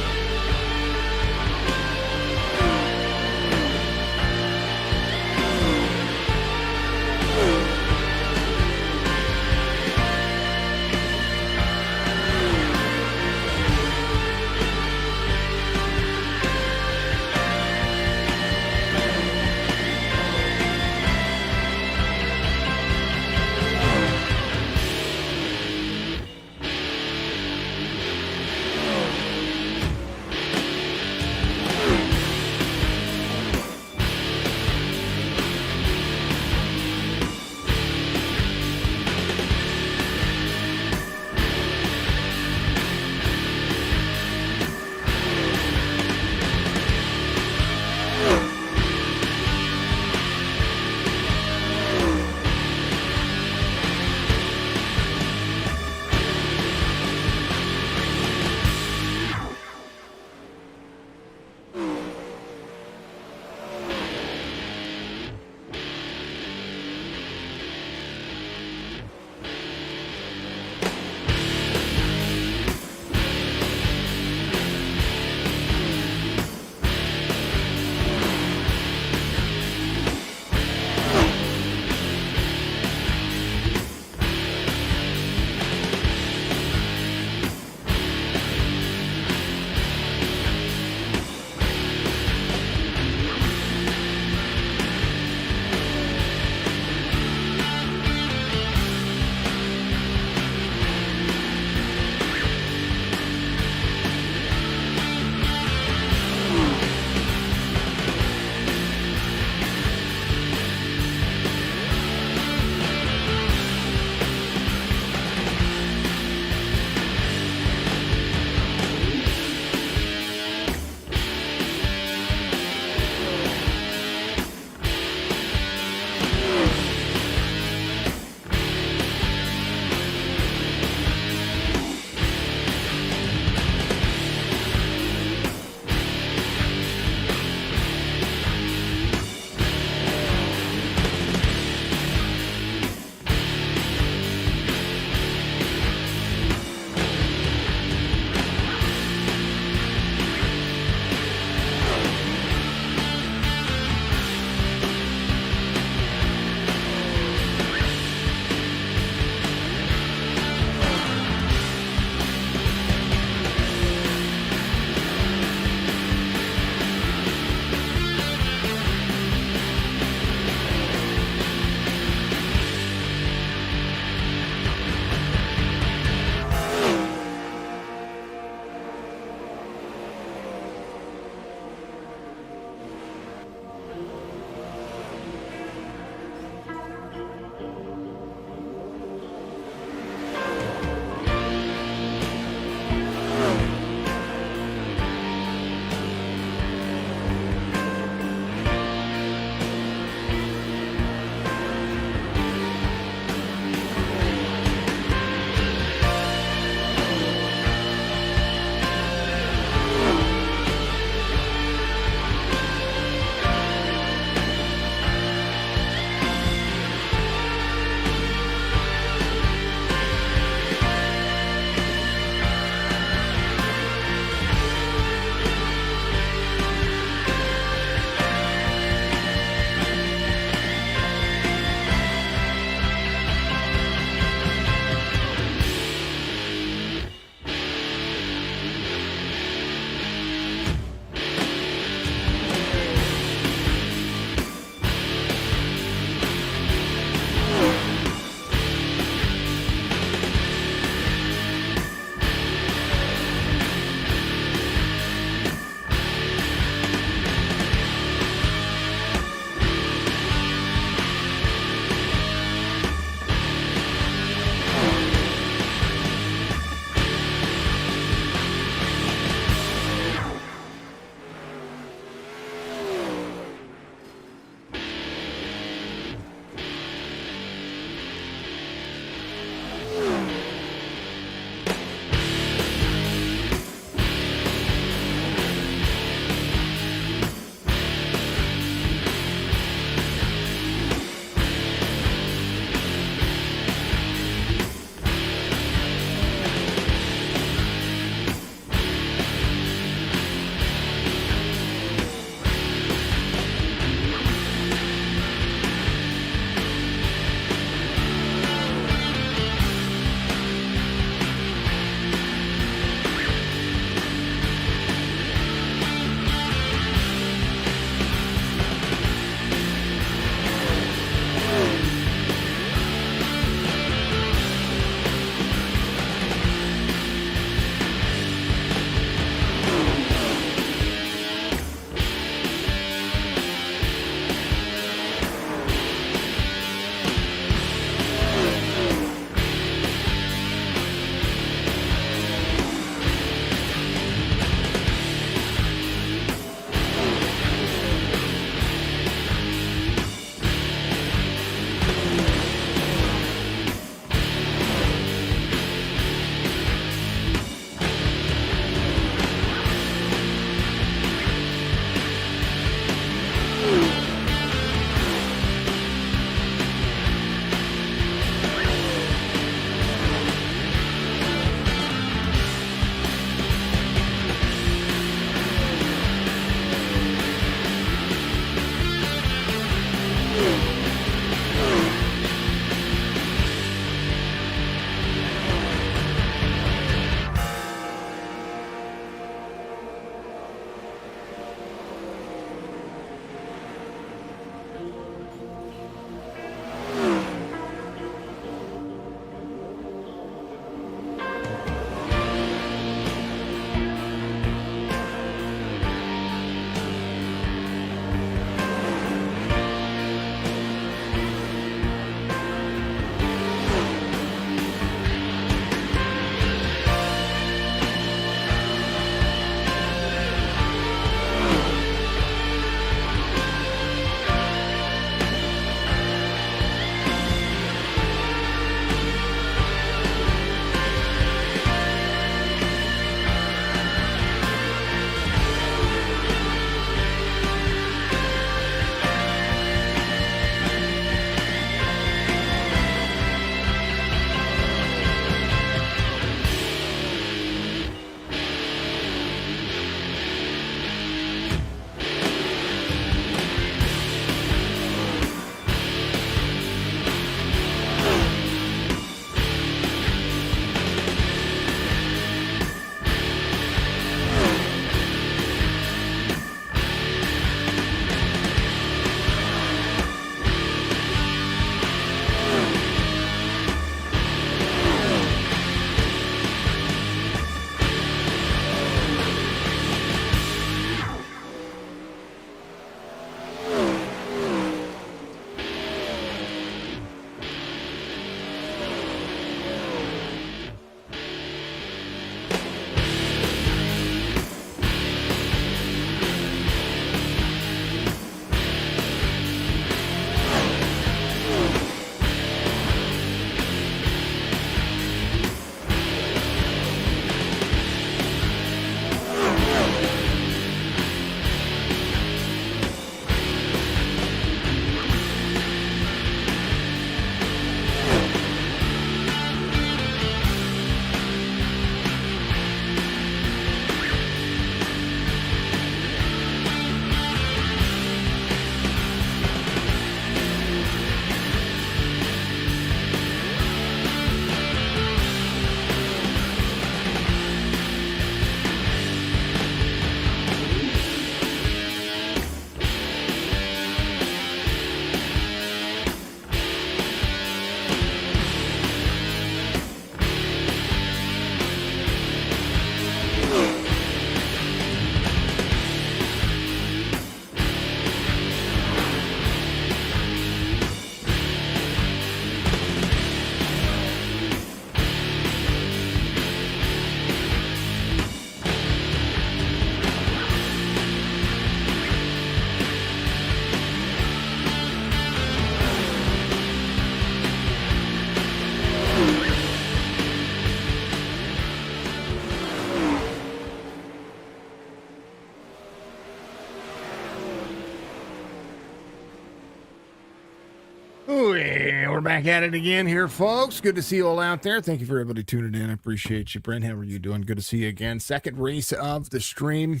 S2: And we're back at it again here, folks. Good to see you all out there. Thank you for everybody tuning in. I appreciate you. Brent, how are you doing? Good to see you again. Second race of the stream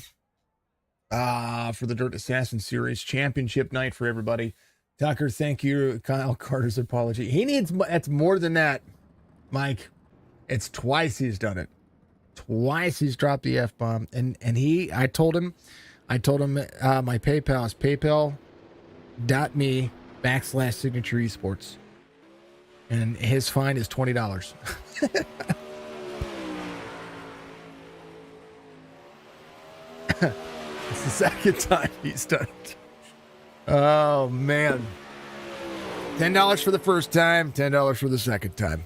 S2: for the Dirt Assassin Series. Championship night for everybody. Tucker, thank you. Kyle Carter's apology. That's more than that, Mike. It's twice he's done it. Twice he's dropped the F-bomb. And I told him my PayPal is paypal.me/signature esports. And his fine is $20. It's the second time he's done it. Oh, man. $10 for the first time, $10 for the second time.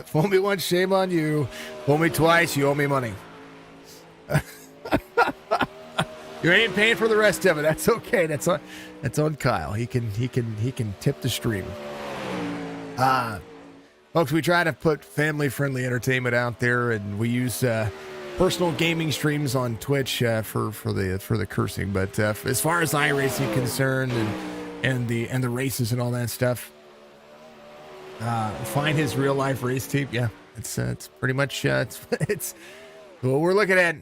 S2: Fool me once, shame on you. Fool me twice, you owe me money. You ain't paying for the rest of it. That's okay. That's on Kyle. He can tip the stream. Folks, we try to put family-friendly entertainment out there, and we use personal gaming streams on Twitch for the cursing. But as far as iRacing concerned and the races and all that stuff, find his real life race tape. Yeah, it's pretty much it's what we're looking at.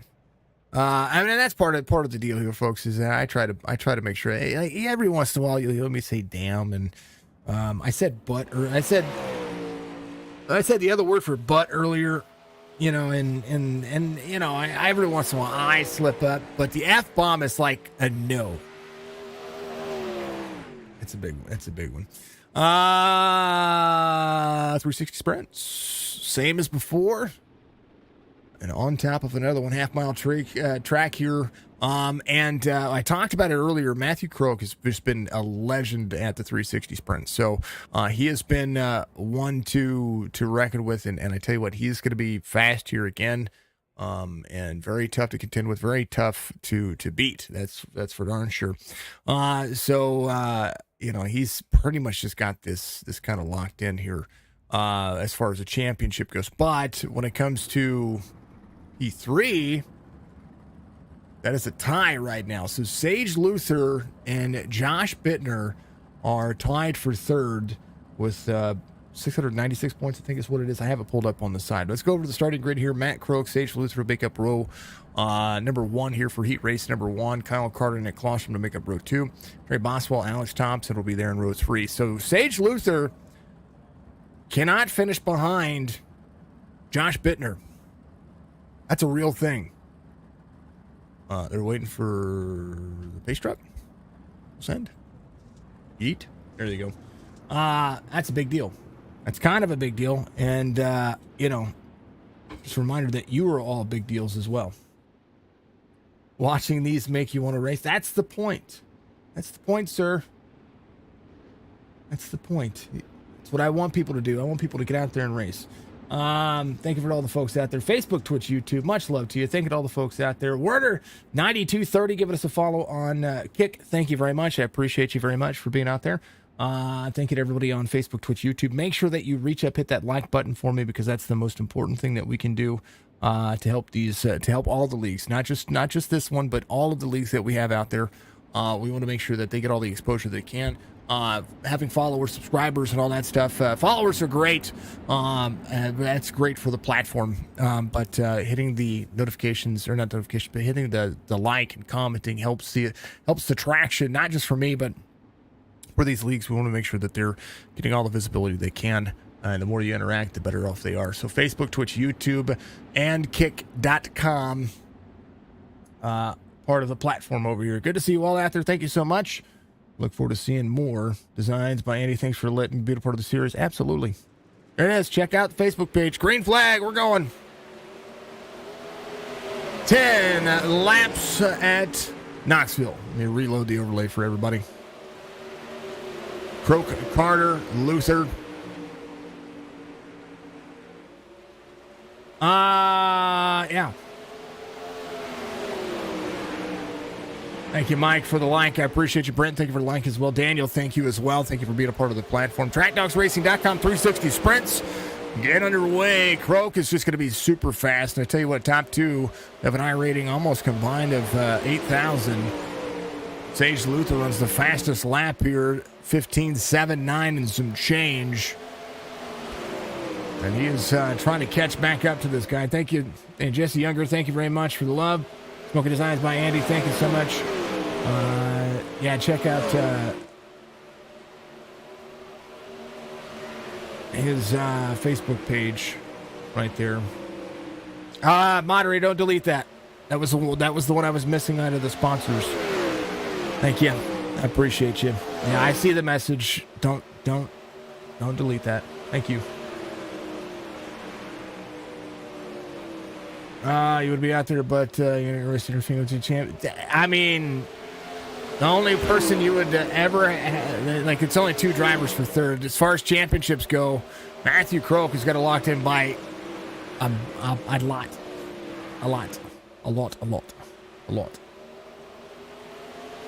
S2: I mean, that's part of the deal here, folks. Is that I try to make sure every once in a while you'll let me say damn, and I said but, or I said the other word for but earlier, you know, and you know, I every once in a while I slip up, but the F-bomb is like a no. It's a big one. 360 sprints, same as before. And on top of another 1/2 mile track here. And I talked about it earlier. Matthew Croak has just been a legend at the 360 sprint. So he has been one to reckon with. And I tell you what, he's going to be fast here again. And very tough to contend with, very tough to beat. That's for darn sure. You know, he's pretty much just got this kind of locked in here as far as the championship goes. But when it comes to E3, that is a tie right now. So Sage Luther and Josh Bittner are tied for third with 696 points, I think is what it is. I have it pulled up on the side. Let's go over to the starting grid here. Matt Croak, Sage Luther will make up row number 1 here for heat race number 1. Kyle Carter and Nick Klosterman to make up row 2. Trey Boswell, Alex Thompson will be there in row 3. So Sage Luther cannot finish behind Josh Bittner. That's a real thing. They're waiting for the pace truck. Send. Eat. There you go. That's a big deal. That's kind of a big deal. And, you know, just a reminder that you are all big deals as well. Watching these make you want to race. That's the point. That's the point, sir. That's the point. It's what I want people to do. I want people to get out there and race. Thank you for all the folks out there. Facebook, Twitch, YouTube. Much love to you. Thank you to all the folks out there. Werner9230, giving us a follow on Kick. Thank you very much. I appreciate you very much for being out there. Thank you to everybody on Facebook, Twitch, YouTube. Make sure that you reach up, hit that like button for me, because that's the most important thing that we can do to help these, to help all the leagues, not just this one, but all of the leagues that we have out there. We want to make sure that they get all the exposure they can. Having followers, subscribers, and all that stuff. Followers are great. That's great for the platform. But hitting the notifications, or not notifications, but hitting the like and commenting helps the traction, not just for me, but for these leagues. We want to make sure that they're getting all the visibility they can. And the more you interact, the better off they are. So Facebook, Twitch, YouTube, and kick.com. Part of the platform over here. Good to see you all out there. Thank you so much. Look forward to seeing more designs by Andy. Thanks for letting me be a part of the series. Absolutely. There it is. Check out the Facebook page. Green flag. We're going. 10 laps at Knoxville. Let me reload the overlay for everybody. Croak, Carter, Luther. Yeah. Thank you, Mike, for the like. I appreciate you, Brent. Thank you for the like as well. Daniel, thank you as well. Thank you for being a part of the platform. TrackDogsRacing.com 360 sprints. Get underway. Croak is just going to be super fast. And I tell you what, top two have an I rating almost combined of 8,000. Sage Luther runs the fastest lap here, 15.79 and some change. And he is trying to catch back up to this guy. Thank you. And Jesse Younger, thank you very much for the love. Smoking Designs by Andy, thank you so much. Yeah, check out his Facebook page right there. Moderator, don't delete that. That was the one I was missing out of the sponsors. Thank you. I appreciate you. Yeah, I see the message. Don't delete that. Thank you. You would be out there, but you're racing your finger to champ. I mean, the only person you would ever like, it's only 2 drivers for third. As far as championships go, Matthew Croak has got a locked in by a lot.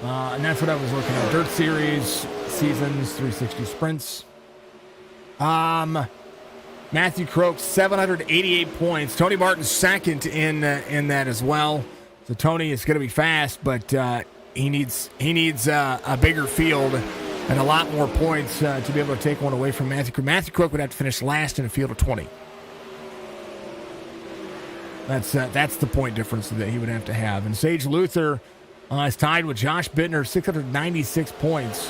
S2: And that's what I was looking at. Dirt Series, Seasons, 360 Sprints. Matthew Croak, 788 points. Tony Martin second in that as well. So Tony is going to be fast, but he needs a bigger field and a lot more points to be able to take one away from Matthew Croak. Matthew Croak would have to finish last in a field of 20. That's the point difference that he would have to have. And Sage Luther is tied with Josh Bittner, 696 points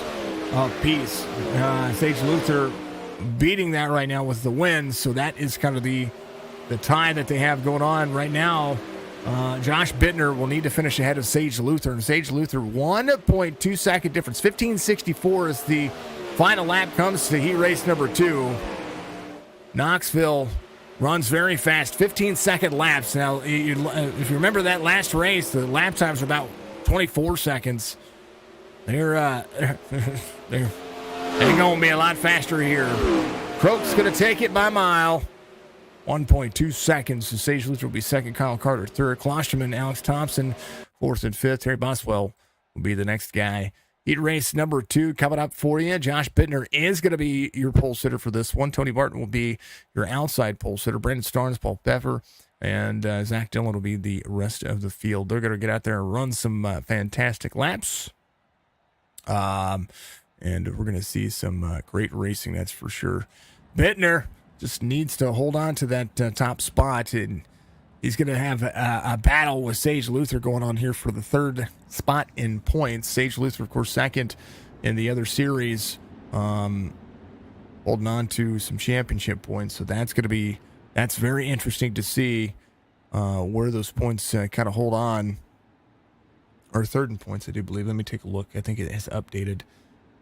S2: apiece. Sage Luther beating that right now with the win, so that is kind of the tie that they have going on right now. Josh Bittner will need to finish ahead of Sage Luther, and Sage Luther 1.2 second difference. 15.64 is the final lap comes to heat race number 2. Knoxville runs very fast, 15-second laps. Now, if you remember that last race, the lap times are about 24 seconds. They're going to be a lot faster here. Croak's going to take it by a mile. 1.2 seconds. So Sage Luther will be second. Kyle Carter third. Klosterman, Alex Thompson fourth and fifth. Terry Boswell will be the next guy. Heat race number 2 coming up for you. Josh Bittner is going to be your pole sitter for this one. Tony Martin will be your outside pole sitter. Brandon Starnes, Paul Pfeffer, and Zach Dillon will be the rest of the field. They're going to get out there and run some fantastic laps. And we're going to see some great racing, that's for sure. Bittner just needs to hold on to that top spot, and he's going to have a battle with Sage Luther going on here for the third spot in points. Sage Luther, of course, second in the other series, holding on to some championship points. So that's very interesting to see where those points kind of hold on. Or third in points, I do believe. Let me take a look. I think it has updated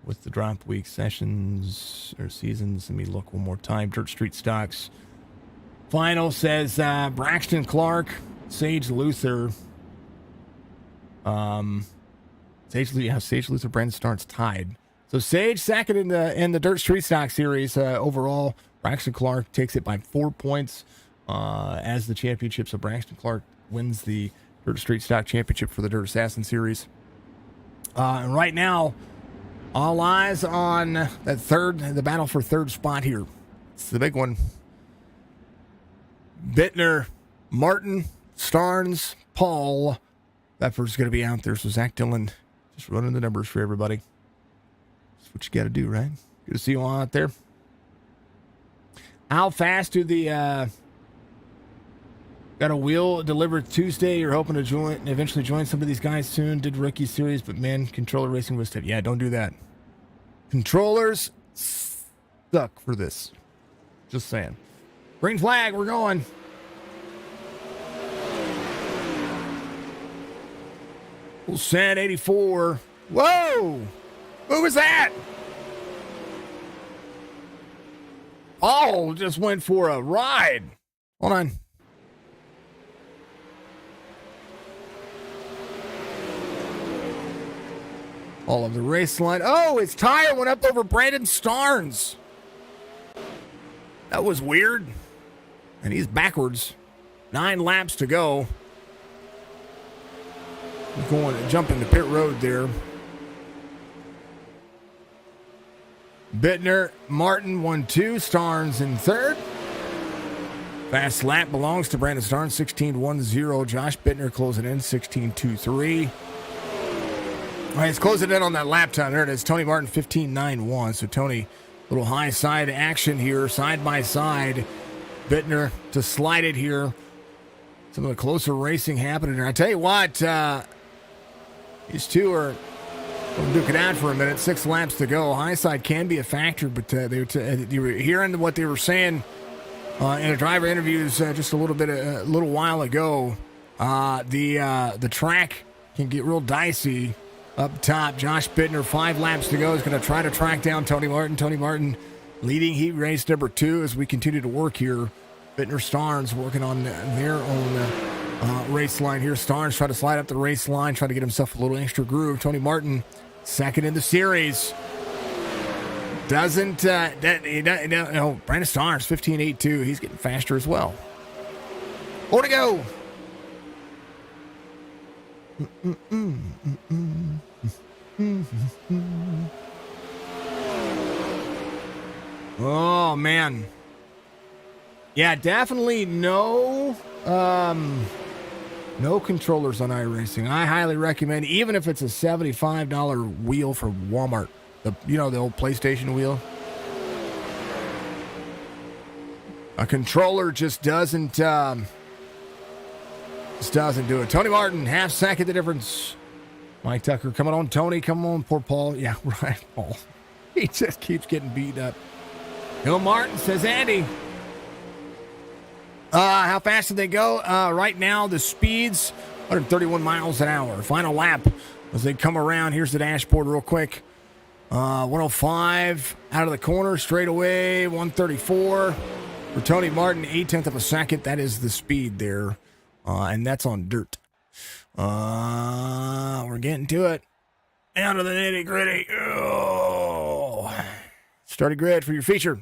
S2: with the drop week sessions or seasons. Let me look one more time. Dirt Street Stocks final says Braxton Clark, Sage Luther. Sage Luther, Brandon Starnes tied. So Sage second in the Dirt Street Stock series overall. Braxton Clark takes it by 4 points as the championship. So Braxton Clark wins the Dirt Street Stock Championship for the Dirt Assassin Series. And right now, all eyes on the battle for third spot here. It's the big one. Bittner, Martin, Starnes, Paul. Pfeffer's going to be out there. So Zach Dillon just running the numbers for everybody. That's what you got to do, right? Good to see you all out there. How fast do the... Got a wheel delivered Tuesday. You're hoping to eventually join some of these guys soon. Did rookie series, but man, controller racing was tough. Yeah, don't do that. Controllers suck for this. Just saying. Green flag, we're going. Sand 84. Whoa! Who was that? Paul just went for a ride. Hold on. All of the race line. Oh, his tire went up over Brandon Starnes. That was weird. And he's backwards. 9 laps to go. He's going to jump into pit road there. Bittner, Martin 1-2. Starnes in third. Fast lap belongs to Brandon Starnes. 16-1-0. Josh Bittner closing in 16-2-3. All right, let's close it in on that lap time. There it is. Tony Martin, 15.91. So, Tony, little high side action here, side by side. Bittner to slide it here. Some of the closer racing happening here. I tell you what, these two are duke it out for a minute. 6 laps to go. High side can be a factor, but you were hearing what they were saying in a driver interviews just a little while ago. The track can get real dicey up top. Josh Bittner, 5 laps to go, is going to try to track down Tony Martin. Tony Martin leading heat race number 2 as we continue to work here. Bittner Starnes working on their own race line here. Starnes try to slide up the race line, try to get himself a little extra groove. Tony Martin, second in the series. Brandon Starnes, 15.82. He's getting faster as well. More to go. Oh, man. Yeah, definitely no controllers on iRacing. I highly recommend, even if it's a $75 wheel from Walmart. The old PlayStation wheel. A controller just doesn't do it. Tony Martin, half second the difference. Mike Tucker, come on, Tony, come on, poor Paul. Yeah, right, Paul. He just keeps getting beat up. Bill Martin, says Andy. How fast did they go? Right now, the speed's 131 miles an hour. Final lap as they come around. Here's the dashboard real quick. 105 out of the corner, straight away, 134. For Tony Martin, 0.8 of a second. That is the speed there. And that's on dirt. We're getting to it. Out of the nitty gritty. Oh. Starting grid for your feature.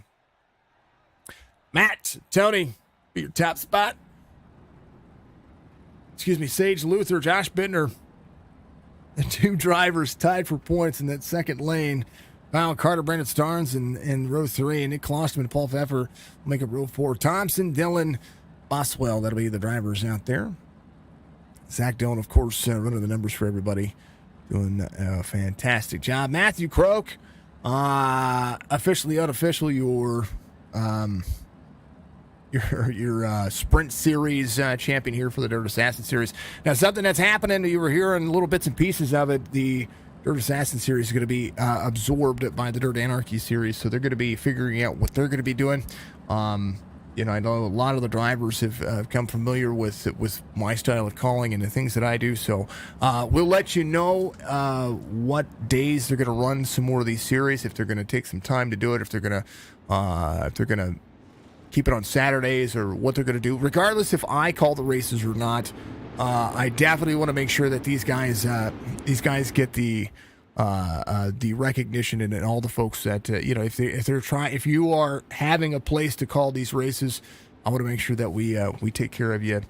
S2: Matt, Tony, be your top spot. Sage Luther, Josh Bittner. The 2 drivers tied for points in that second lane. Kyle Carter, Brandon Starnes in row 3. And Nick Klosterman and Paul Pfeffer will make up row 4. Thompson, Dylan, Boswell, that'll be the drivers out there. Zach Dillon, of course, running the numbers for everybody. Doing a fantastic job. Matthew Croak, officially unofficial, your Sprint Series champion here for the Dirt Assassin Series. Now, something that's happening, you were hearing little bits and pieces of it. The Dirt Assassin Series is going to be absorbed by the Dirt Anarchy Series, so they're going to be figuring out what they're going to be doing. I know a lot of the drivers have come familiar with my style of calling and the things that I do. So we'll let you know what days they're going to run some more of these series. If they're going to take some time to do it, if they're going to keep it on Saturdays, or what they're going to do. Regardless if I call the races or not, I definitely want to make sure that these guys get the recognition, and all the folks that if you are having a place to call these races, I want to make sure that we take care of you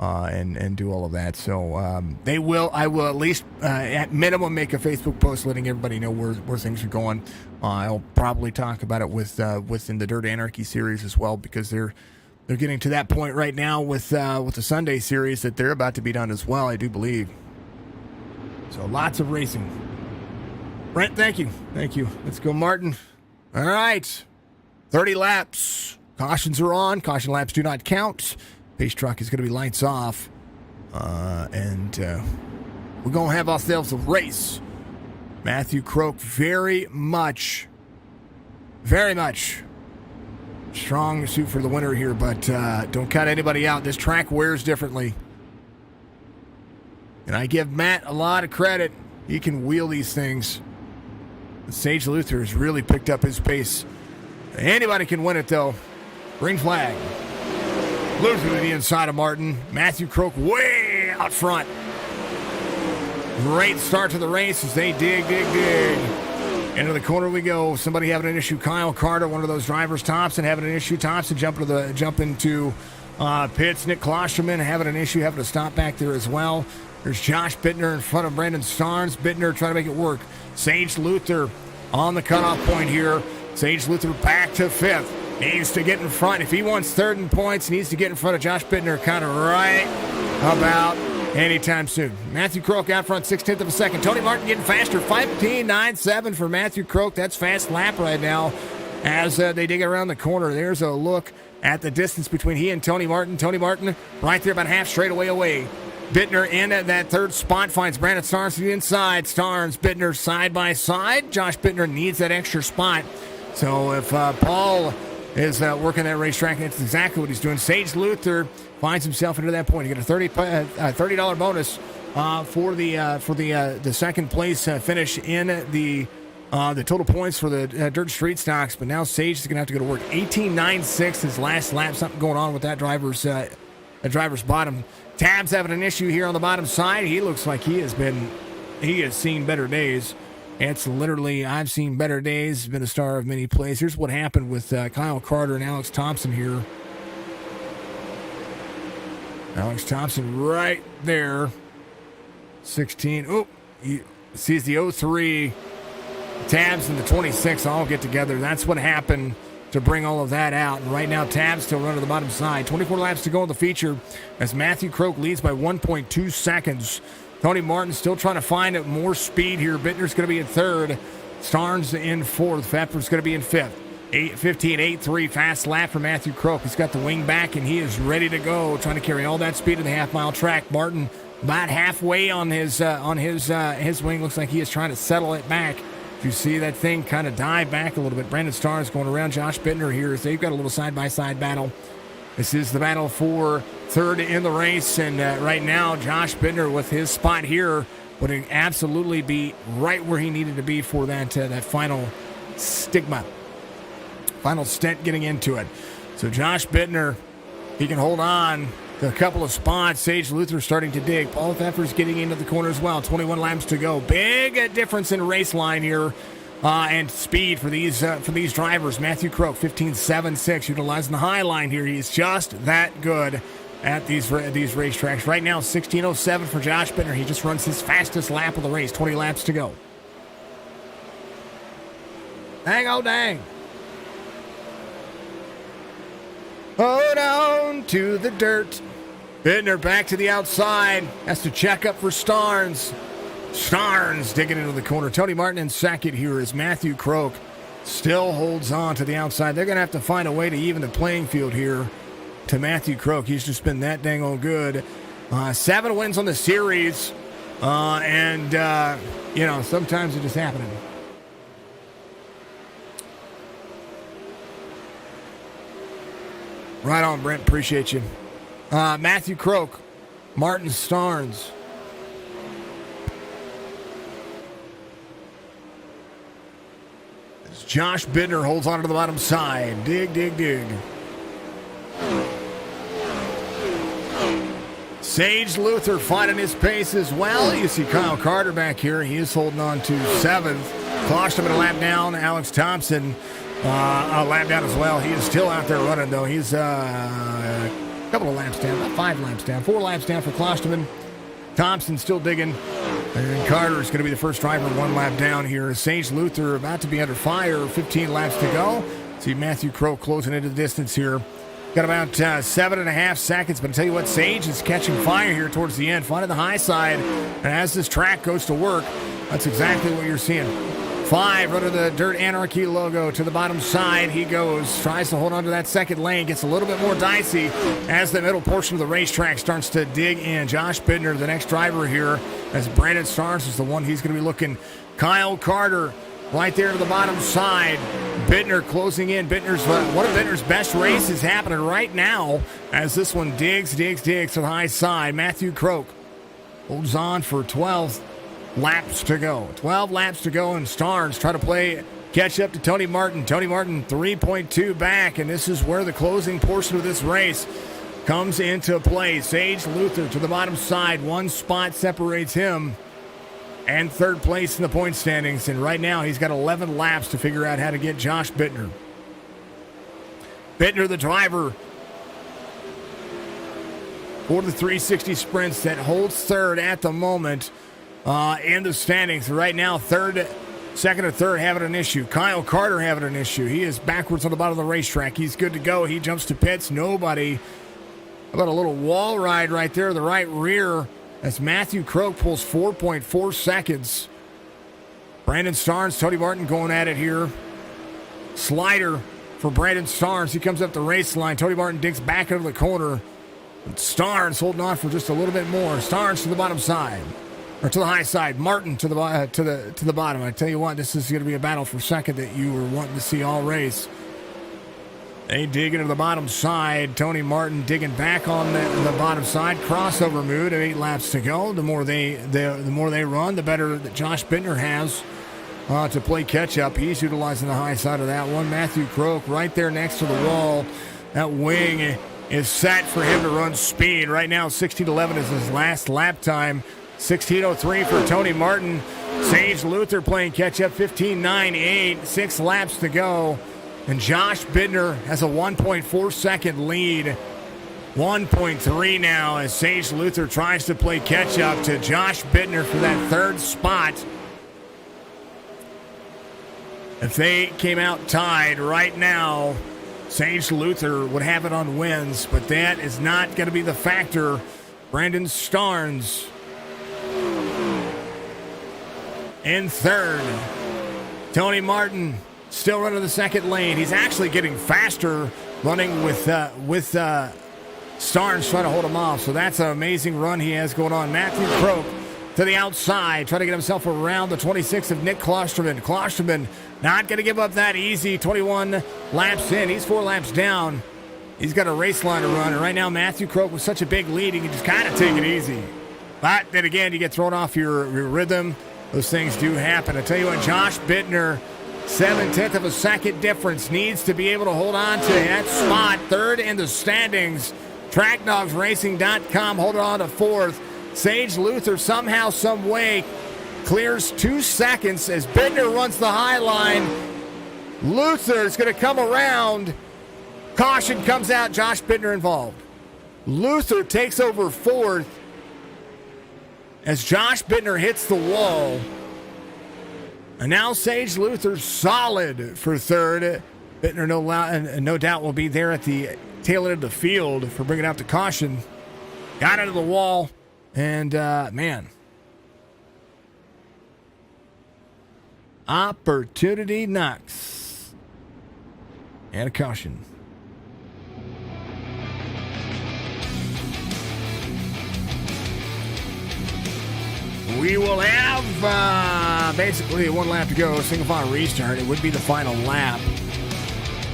S2: and do all of that. So I will at least at minimum make a Facebook post letting everybody know where things are going. I'll probably talk about it within the Dirt Anarchy series as well, because they're getting to that point right now with the Sunday series that they're about to be done as well, I do believe. So lots of racing. Brent, thank you. Let's go, Martin. All right. 30 laps. Cautions are on. Caution laps do not count. Pace truck is going to be lights off. And we're going to have ourselves a race. Matthew Croak, very much strong suit for the winner here, but don't cut anybody out. This track wears differently. And I give Matt a lot of credit. He can wheel these things. Sage Luther has really picked up his pace. Anybody can win it, though. Green flag. Luther to the inside of Martin. Matthew Croak way out front. Great start to the race as they dig. Into the corner we go. Somebody having an issue. Kyle Carter, one of those drivers. Thompson having an issue. Thompson jump into pits. Nick Klosterman having an issue, having to stop back there as well. There's Josh Bittner in front of Brandon Starnes. Bittner trying to make it work. Sage Luther on the cutoff point here. Sage Luther back to 5th. Needs to get in front. If he wants 3rd in points, needs to get in front of Josh Bittner kind of right about anytime soon. Matthew Croak out front, 6/10 of a second. Tony Martin getting faster, 15.97 for Matthew Croak. That's fast lap right now as they dig around the corner. There's a look at the distance between he and Tony Martin. Tony Martin right there about half straightaway away. Bittner in at that third spot, finds Brandon Starnes to the inside. Starnes, Bittner side by side. Josh Bittner needs that extra spot. So if Paul is working that racetrack, that's exactly what he's doing. Sage Luther finds himself into that point. He get a $30 bonus for the second place finish in the total points for the dirt street stocks. But now Sage is going to have to go to work. 18.96 his last lap. Something going on with that driver's bottom. Tabs having an issue here on the bottom side. He looks like he has seen better days. It's literally, I've seen better days. Been a star of many plays. Here's what happened with Kyle Carter and Alex Thompson here. Alex Thompson right there. 16. Oh, he sees the 03. Tabs and the 26 all get together. That's what happened to bring all of that out. And right now, Tabs still running to the bottom side. 24 laps to go in the feature as Matthew Croak leads by 1.2 seconds. Tony Martin still trying to find more speed here. Bittner's going to be in third. Starnes in fourth. Pfeffer's going to be in fifth. 15.83 fast lap for Matthew Croak. He's got the wing back and he is ready to go, trying to carry all that speed to the half-mile track. Martin about halfway on his wing. Looks like he is trying to settle it back. You see that thing kind of dive back a little bit. Brandon Starnes going around Josh Bittner here as they've got a little side-by-side battle. This is the battle for third in the race, and right now Josh Bittner with his spot here would absolutely be right where he needed to be for that final final stint getting into it. So Josh Bittner, he can hold on to a couple of spots. Sage Luther starting to dig. Paul Pfeffer's getting into the corner as well. 21 laps to go. Big difference in race line here and speed for these drivers. Matthew Croak, 15.76, utilizing the high line here. He's just that good at these racetracks. Right now, 16.07 for Josh Bittner. He just runs his fastest lap of the race. 20 laps to go. Dang, oh dang. Hold on to the dirt. Bittner back to the outside. Has to check up for Starnes. Starnes digging into the corner. Tony Martin in second here as Matthew Croak still holds on to the outside. They're going to have to find a way to even the playing field here to Matthew Croak. He's just been that dang old good. 7 wins on the series. Sometimes it just happening. Right on, Brent. Appreciate you. Matthew Croak, Martin Starnes. As Josh Bittner holds on to the bottom side. Dig, dig, dig. Sage Luther finding his pace as well. You see Kyle Carter back here. He is holding on to 7th. Klosterman a lap down. Alex Thompson a lap down as well. He is still out there running, though. He's a couple of laps down, about 5 laps down. 4 laps down for Klosterman. Thompson still digging. And Carter is going to be the first driver 1 lap down here. Sage Luther about to be under fire. 15 laps to go. See Matthew Croak closing into the distance here. Got about 7.5 seconds, but I tell you what, Sage is catching fire here towards the end, finding the high side. And as this track goes to work, that's exactly what you're seeing. 5 under the Dirt Anarchy logo to the bottom side. He goes, tries to hold on to that second lane, gets a little bit more dicey as the middle portion of the racetrack starts to dig in. Josh Bittner, the next driver here, as Brandon Starnes is the one he's going to be looking. Kyle Carter right there to the bottom side. Bittner closing in. One of Bittner's best races happening right now as this one digs to the high side. Matthew Croak holds on for 12 laps to go. 12 laps to go, and Starnes try to catch up to Tony Martin. Tony Martin 3.2 back, and this is where the closing portion of this race comes into play. Sage Luther to the bottom side. 1 spot separates him and 3rd place in the point standings, and right now he's got 11 laps to figure out how to get Josh Bittner. Bittner, the driver for the 360 sprints, that holds 3rd at the moment in the standings. Right now, 2nd or 3rd having an issue. Kyle Carter having an issue. He is backwards on the bottom of the racetrack. He's good to go. He jumps to pits. Nobody. How about a little wall ride right there, the right rear as Matthew Croak pulls 4.4 seconds. Brandon Starnes, Tony Martin going at it here. Slider for Brandon Starnes. He comes up the race line. Tony Martin digs back into the corner. Starnes holding on for just a little bit more. Starnes to the bottom side, or to the high side. Martin to the bottom. I tell you what, this is going to be a battle for second that you were wanting to see all race. They dig into the bottom side. Tony Martin digging back on the bottom side. Crossover mood. 8 laps to go. The more they run, the better that Josh Bittner has to play catch up. He's utilizing the high side of that one. Matthew Croak right there next to the wall. That wing is set for him to run speed. Right now, 16:11 is his last lap time. 16:03 for Tony Martin. Sage Luther playing catch up. 15:98. 6 laps to go. And Josh Bittner has a 1.4 second lead. 1.3 now as Sage Luther tries to play catch up to Josh Bittner for that third spot. If they came out tied right now, Sage Luther would have it on wins, but that is not going to be the factor. Brandon Starnes in third. Tony Martin still running the second lane. He's actually getting faster running with Starnes trying to hold him off. So that's an amazing run he has going on. Matthew Croak to the outside, trying to get himself around the 26 of Nick Klosterman. Klosterman not going to give up that easy. 21 laps in. He's 4 laps down. He's got a race line to run. And right now, Matthew Croak with such a big lead, he can just kind of take it easy. But then again, you get thrown off your rhythm. Those things do happen. I tell you what, Josh Bittner, 7/10 of a second difference, needs to be able to hold on to that spot. Third in the standings. TrackDogsRacing.com holding on to fourth. Sage Luther somehow, some way clears 2 seconds as Bittner runs the high line. Luther is going to come around. Caution comes out. Josh Bittner involved. Luther takes over fourth as Josh Bittner hits the wall. And now Sage Luther solid for third. Bittner no doubt will be there at the tail end of the field for bringing out the caution. Got into the wall. And, man. Opportunity knocks. And a caution. We will have basically 1 lap to go. Single file restart. It would be the final lap.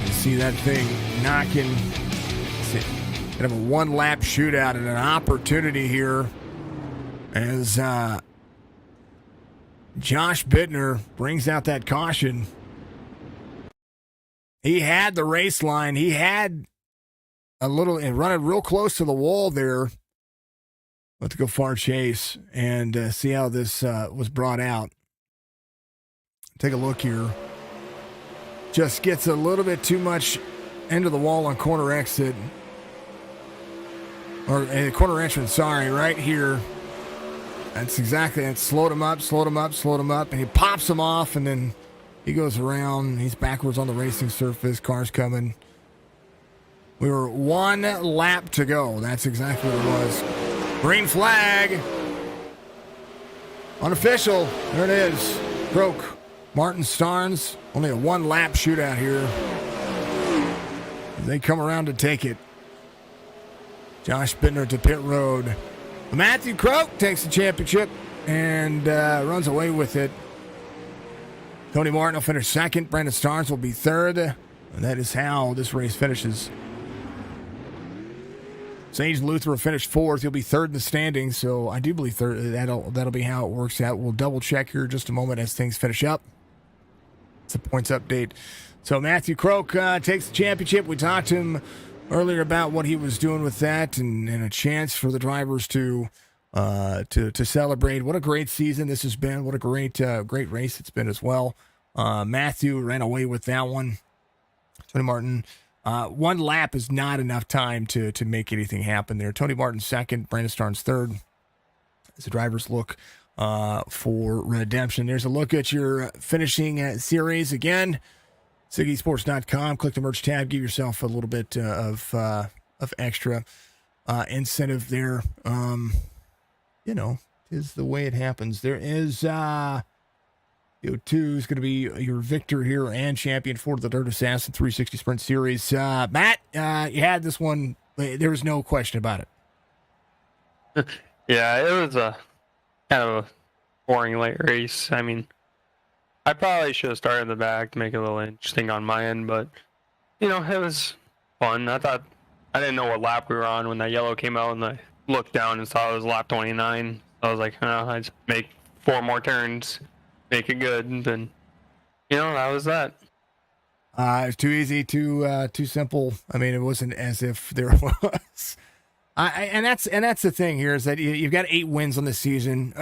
S2: You see that thing knocking. Kind of a 1 lap shootout and an opportunity here as Josh Bittner brings out that caution. He had the race line. He had a little and running real close to the wall there. Let's go far chase and see how this was brought out. Take a look here. Just gets a little bit too much into the wall on corner exit. Or corner entrance, sorry, right here. That's exactly it. Slowed him up, and he pops him off, and then he goes around. He's backwards on the racing surface. Car's coming. We were 1 lap to go. That's exactly what it was. Green flag. Unofficial. There it is. Croak. Martin Starnes. Only a 1 lap shootout here. They come around to take it. Josh Bittner to pit road. Matthew Croak takes the championship and runs away with it. Tony Martin will finish second. Brandon Starnes will be third. And that is how this race finishes. Sage Luther will finish fourth. He'll be third in the standings. So I do believe that'll be how it works out. We'll double check here in just a moment as things finish up. It's a points update. So Matthew Croak takes the championship. We talked to him earlier about what he was doing with that and a chance for the drivers to celebrate. What a great season this has been. What a great race it's been as well. Matthew ran away with that one. Tony Martin, 1 lap is not enough time to make anything happen there. Tony Martin second, Brandon Starnes third. As the drivers look for redemption. There's a look at your finishing series again. SiggySports.com. Click the merch tab. Give yourself a little bit of extra incentive there. is the way it happens. There is 2 is going to be your victor here and champion for the Dirt Assassin 360 Sprint Series. Matt, you had this one. There was no question about it.
S3: Yeah, it was a kind of a boring late race. I mean, I probably should have started in the back to make it a little interesting on my end, but it was fun. I didn't know what lap we were on when that yellow came out, and I looked down and saw it was lap 29. I was like, I just make 4 more turns, make it good, and then, that was that.
S2: It was too easy, too simple. I mean, it wasn't as if there was. And that's the thing here is that you've got 8 wins on this season,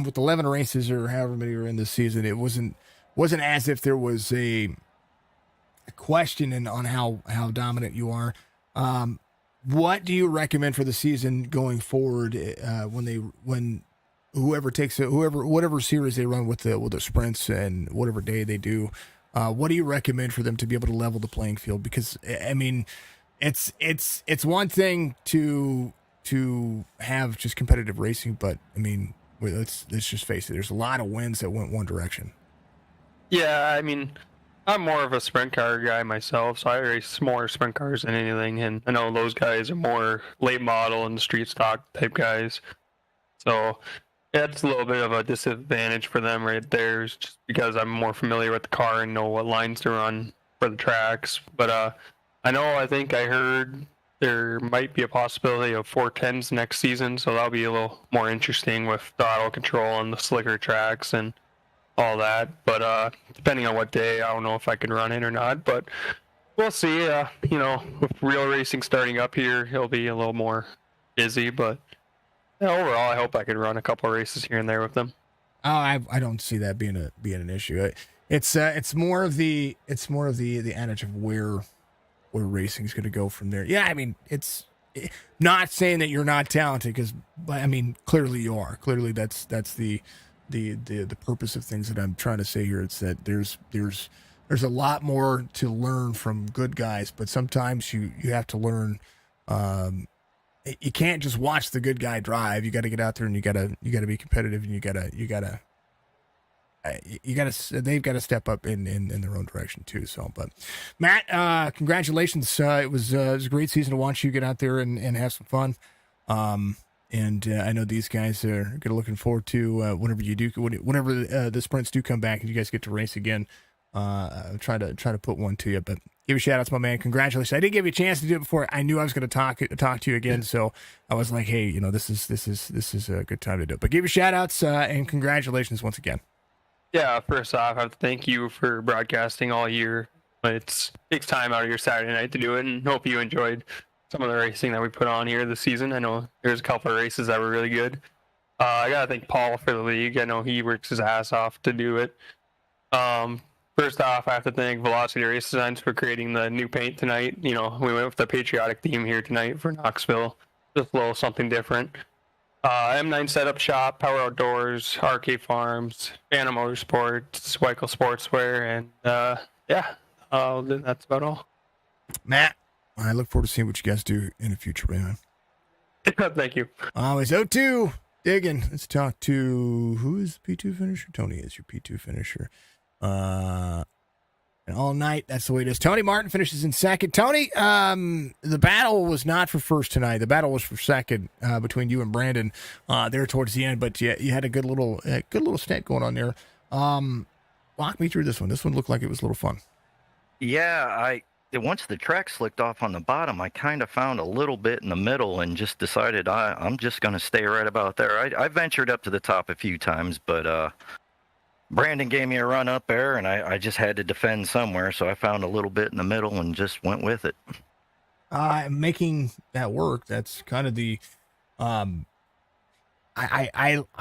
S2: with 11 races or however many are in this season. It wasn't as if there was a question on how dominant you are. What do you recommend for the season going forward when whatever series they run with the sprints and whatever day they do? What do you recommend for them to be able to level the playing field? Because I mean, it's one thing to have just competitive racing, but I mean, let's just face it. There's a lot of wins that went one direction.
S3: Yeah, I mean, I'm more of a sprint car guy myself, so I race more sprint cars than anything, and I know those guys are more late model and street stock type guys. So yeah, it's a little bit of a disadvantage for them right there, just because I'm more familiar with the car and know what lines to run for the tracks. But I think I heard there might be a possibility of 410s next season, so that'll be a little more interesting with throttle control on the slicker tracks and all that. But depending on what day, I don't know if I can run it or not, but we'll see. With real racing starting up here, it'll be a little more busy, but overall, I hope I can run a couple of races here and there with them.
S2: Oh, I don't see that being an issue. It's more of the adage of where racing is going to go from there. Yeah, I mean, it's not saying that you're not talented, but I mean, clearly you are. Clearly, that's the purpose of things that I'm trying to say here. It's that there's a lot more to learn from good guys, but sometimes you have to learn. You can't just watch the good guy drive. You got to get out there and you got to be competitive, and they've got to step up in their own direction too. So, but Matt, congratulations. It was a great season to watch you get out there and have some fun. And I know these guys are looking forward to whenever the sprints do come back and you guys get to race again. Try to put one to you, but give a shout out to my man. Congratulations. I didn't give you a chance to do it before. I knew I was going to talk to you again. So I was like, hey, this is a good time to do it, but give your shout outs, and congratulations once again.
S3: Yeah. First off, I have to thank you for broadcasting all year. It takes time out of your Saturday night to do it, and hope you enjoyed some of the racing that we put on here this season. I know there's a couple of races that were really good. I got to thank Paul for the league. I know he works his ass off to do it. First off, I have to thank Velocity Race Designs for creating the new paint tonight. We went with the patriotic theme here tonight for Knoxville. Just a little something different. M9 Setup Shop, Power Outdoors, RK Farms, Phantom Motorsports, Weichel Sportswear, and that's about all.
S2: Matt, I look forward to seeing what you guys do in the future, man.
S3: Thank you.
S2: Always 0-2 digging. Let's talk to who is the P2 finisher? Tony is your P2 finisher. And all night, that's the way it is. Tony Martin finishes in second. Tony, the battle was not for first tonight. The battle was for second between you and Brandon there towards the end. But you had a good little stat going on there. Walk me through this one. This one looked like it was a little fun.
S6: Yeah, once the track slicked off on the bottom, I kind of found a little bit in the middle and just decided I'm just going to stay right about there. I ventured up to the top a few times, but Brandon gave me a run up there, and I just had to defend somewhere, so I found a little bit in the middle and just went with it.
S2: Making that work, that's kind of the I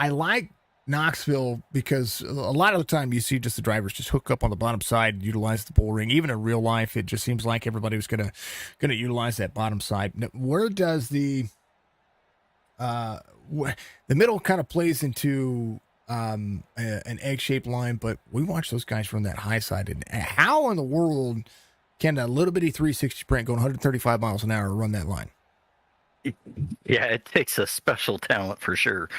S2: like Knoxville because a lot of the time you see just the drivers just hook up on the bottom side, utilize the bull ring. Even in real life, it just seems like everybody was gonna utilize that bottom side. Now, where does the middle kind of plays into an egg-shaped line, but we watch those guys run that high side. And how in the world can a little bitty 360 Sprint going 135 miles an hour run that line?
S6: Yeah, it takes a special talent for sure.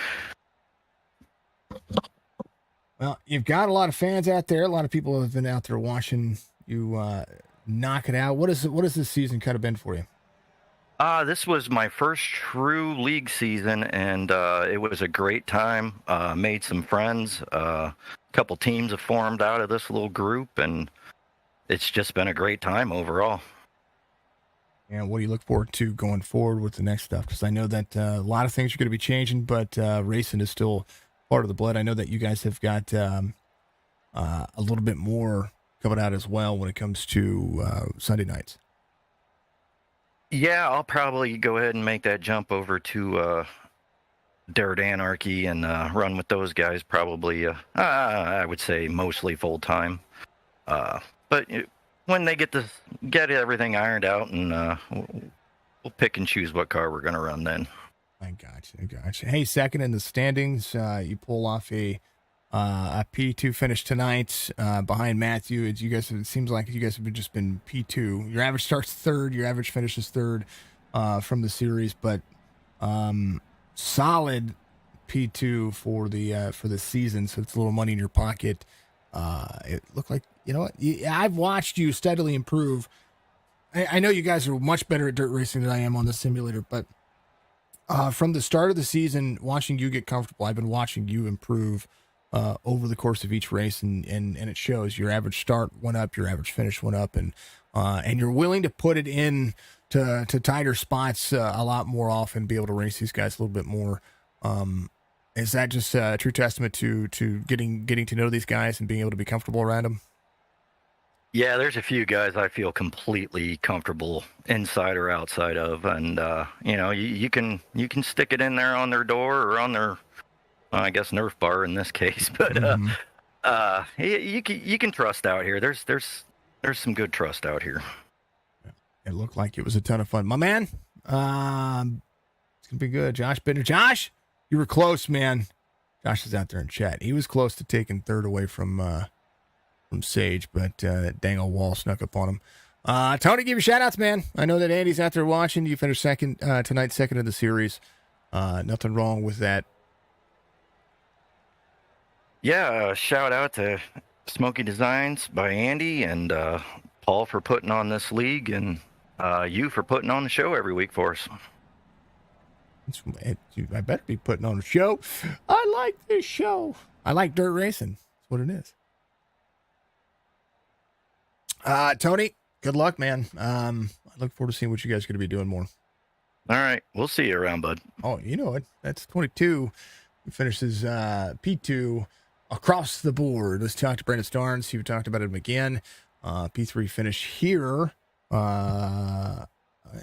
S2: Well, you've got a lot of fans out there. A lot of people have been out there watching you knock it out. What has this season kind of been for you?
S6: This was my first true league season, and it was a great time. Made some friends. A couple teams have formed out of this little group, and it's just been a great time overall.
S2: And what do you look forward to going forward with the next stuff? Because I know that a lot of things are going to be changing, but racing is still part of the blood. I know that you guys have got a little bit more coming out as well when it comes to Sunday nights.
S6: Yeah, I'll probably go ahead and make that jump over to Dirt Anarchy and run with those guys. Probably, I would say mostly full time. But when they get everything ironed out, and we'll pick and choose what car we're going to run then.
S2: I gotcha. Hey, second in the standings, you pull off a P2 finish tonight behind Matthew. It seems like you guys have just been P2. Your average starts third. Your average finishes third from the series, but solid P2 for the season. So it's a little money in your pocket. It looked like, you know what? I've watched you steadily improve. I know you guys are much better at dirt racing than I am on the simulator, but from the start of the season, watching you get comfortable, I've been watching you improve over the course of each race, and it shows. Your average start went up, your average finish went up, and you're willing to put it in to tighter spots a lot more often, be able to race these guys a little bit more. Is that just a true testament to getting to know these guys and being able to be comfortable around them?
S6: Yeah, there's a few guys I feel completely comfortable inside or outside of, and you can stick it in there on their door or on their, I guess, Nerf bar in this case, but you can trust out here. There's some good trust out here.
S2: It looked like it was a ton of fun, my man. It's gonna be good. Josh Bittner. Josh, you were close, man. Josh is out there in chat. He was close to taking third away from Sage, but dang old wall snuck up on him. Tony, give you shout outs, man. I know that Andy's out there watching. You finished second tonight, second in the series. Nothing wrong with that.
S6: Yeah, shout out to Smokey Designs by Andy and Paul for putting on this league, and you for putting on the show every week for us.
S2: I better be putting on a show. I like this show. I like dirt racing. That's what it is. Tony, good luck, man. I look forward to seeing what you guys are going to be doing more.
S6: All right. We'll see you around, bud.
S2: Oh, you know it. That's 22. He finishes P2 across the board. Let's talk to Brandon Starnes. He talked about him again. P3 finish here.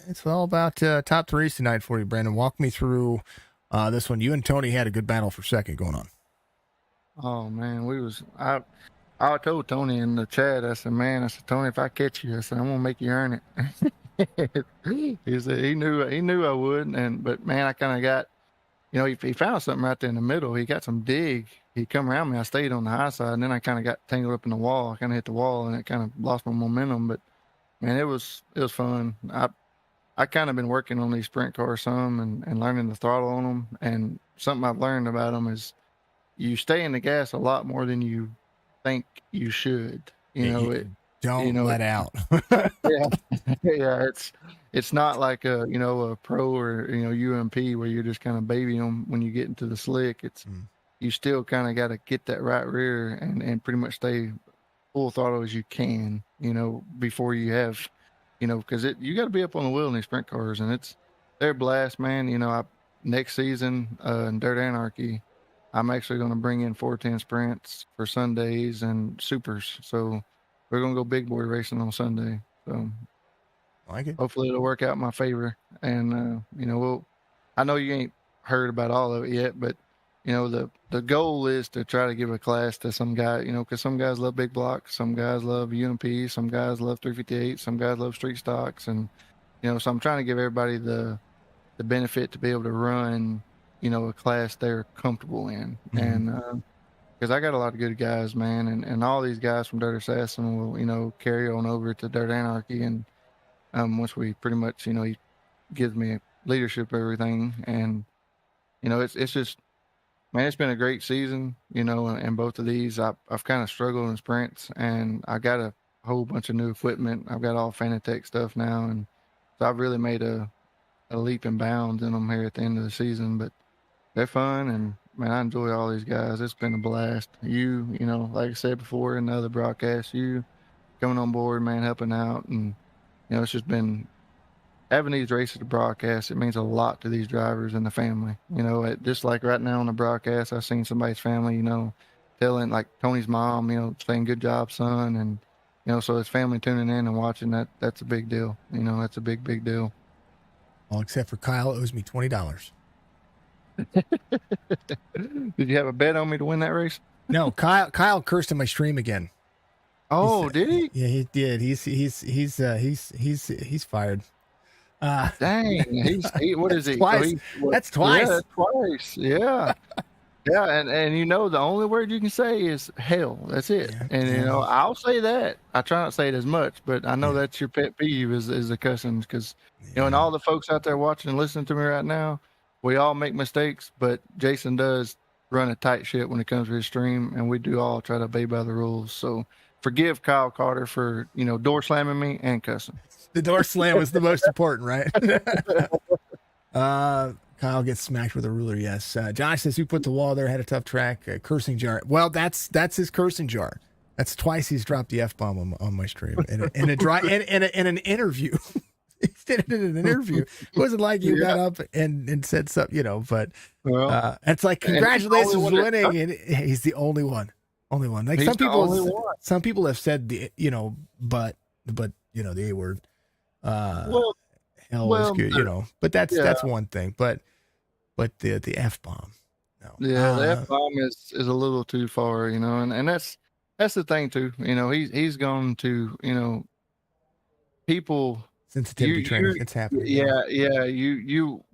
S2: It's all about top threes tonight for you, Brandon. Walk me through this one. You and Tony had a good battle for second going on.
S4: Oh, man. I told Tony in the chat, I said, Tony, if I catch you, I said, I'm going to make you earn it. He said he knew I would. But man, I kind of got, he found something right there in the middle. He got some dig. He come around me. I stayed on the high side, and then I kind of got tangled up in the wall. I kind of hit the wall, and it kind of lost my momentum. But man, it was fun. I kind of been working on these sprint cars some and learning the throttle on them. And something I've learned about them is you stay in the gas a lot more than you think you should.
S2: Don't let out.
S4: yeah. It's not like a pro or UMP where you're just kind of babying them when you get into the slick. It's you still kind of got to get that right rear and pretty much stay full throttle as you can. Before you have, because you got to be up on the wheel in these sprint cars, and they're blast, man. Next season in Dirt Anarchy, I'm actually going to bring in 410 sprints for Sundays and supers. So we're going to go big boy racing on Sunday. So
S2: I like it.
S4: Hopefully it'll work out in my favor. And, I know you ain't heard about all of it yet, but, the goal is to try to give a class to some guy, because some guys love big blocks, some guys love UMP, some guys love 358, some guys love street stocks. And, so I'm trying to give everybody the benefit to be able to run, a class they're comfortable in. And because I got a lot of good guys, man, and all these guys from Dirt Assassin will, carry on over to Dirt Anarchy. And once we pretty much, he gives me, leadership, everything. And, you know, it's just, man, it's been a great season, you know, and both of these, I've kind of struggled in sprints, and I got a whole bunch of new equipment. I've got all Fanatec stuff now, and so I've really made a leap and bounds in them here at the end of the season. But they're fun, and man, I enjoy all these guys. It's been a blast. You know, like I said before in the other broadcast, you coming on board, man, helping out, and you know, it's just been having these races to broadcast. It means a lot to these drivers and the family. You know, just like right now on the broadcast, I've seen somebody's family, you know, telling like Tony's mom, you know, saying "Good job, son," and you know, so his family tuning in and watching that's a big deal. You know, that's a big deal.
S2: All except for Kyle owes me $20.
S4: Did you have a bet on me to win that race?
S2: No, Kyle cursed in my stream again.
S4: Oh, did he?
S2: Yeah, he did. He's fired.
S4: Dang, what is he?
S2: Twice. That's twice.
S4: Yeah, twice. Yeah. Yeah, and you know, the only word you can say is hell. That's it.
S2: Yeah,
S4: and you know, I'll say that. I try not to say it as much, but I know that's your pet peeve is the cussing, because you know, and all the folks out there watching and listening to me right now, we all make mistakes, but Jason does run a tight ship when it comes to his stream, and we do all try to obey by the rules. So forgive Kyle Carter for, you know, door slamming me and cussing.
S2: The door slam was the most important, right? Kyle gets smacked with a ruler. Yes. Josh says, who put the wall there? Had a tough track. Cursing jar. Well, that's his cursing jar. That's twice he's dropped the F-bomb on my stream in an interview. He did it in an interview. It wasn't like you got up and said something, you know, but it's like, congratulations on winning. And he's the only one. Only one. Like some people have said the, you know, but you know, the A word. Hell is good, you know. But that's one thing. But the F-bomb. No.
S4: Yeah, the F-bomb is a little too far, you know, and that's the thing too. You know, he's gone to, you know, people
S2: sensitivity training. It's happening.
S4: Yeah.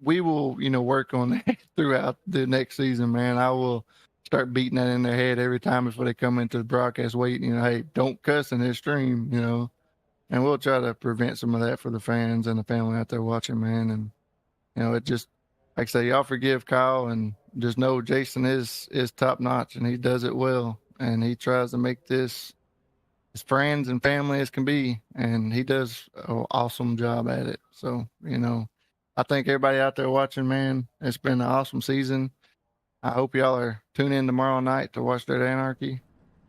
S4: We will, you know, work on that throughout the next season, man. I will start beating that in their head every time before they come into the broadcast waiting, you know, hey, don't cuss in this stream, you know. And we'll try to prevent some of that for the fans and the family out there watching, man. And, you know, it just, like I say, y'all forgive Kyle, and just know Jason is top notch, and he does it well. And he tries to make this as friends and family as can be. And he does an awesome job at it. So, you know, I think everybody out there watching, man, it's been an awesome season. I hope y'all are tuning in tomorrow night to watch that Anarchy.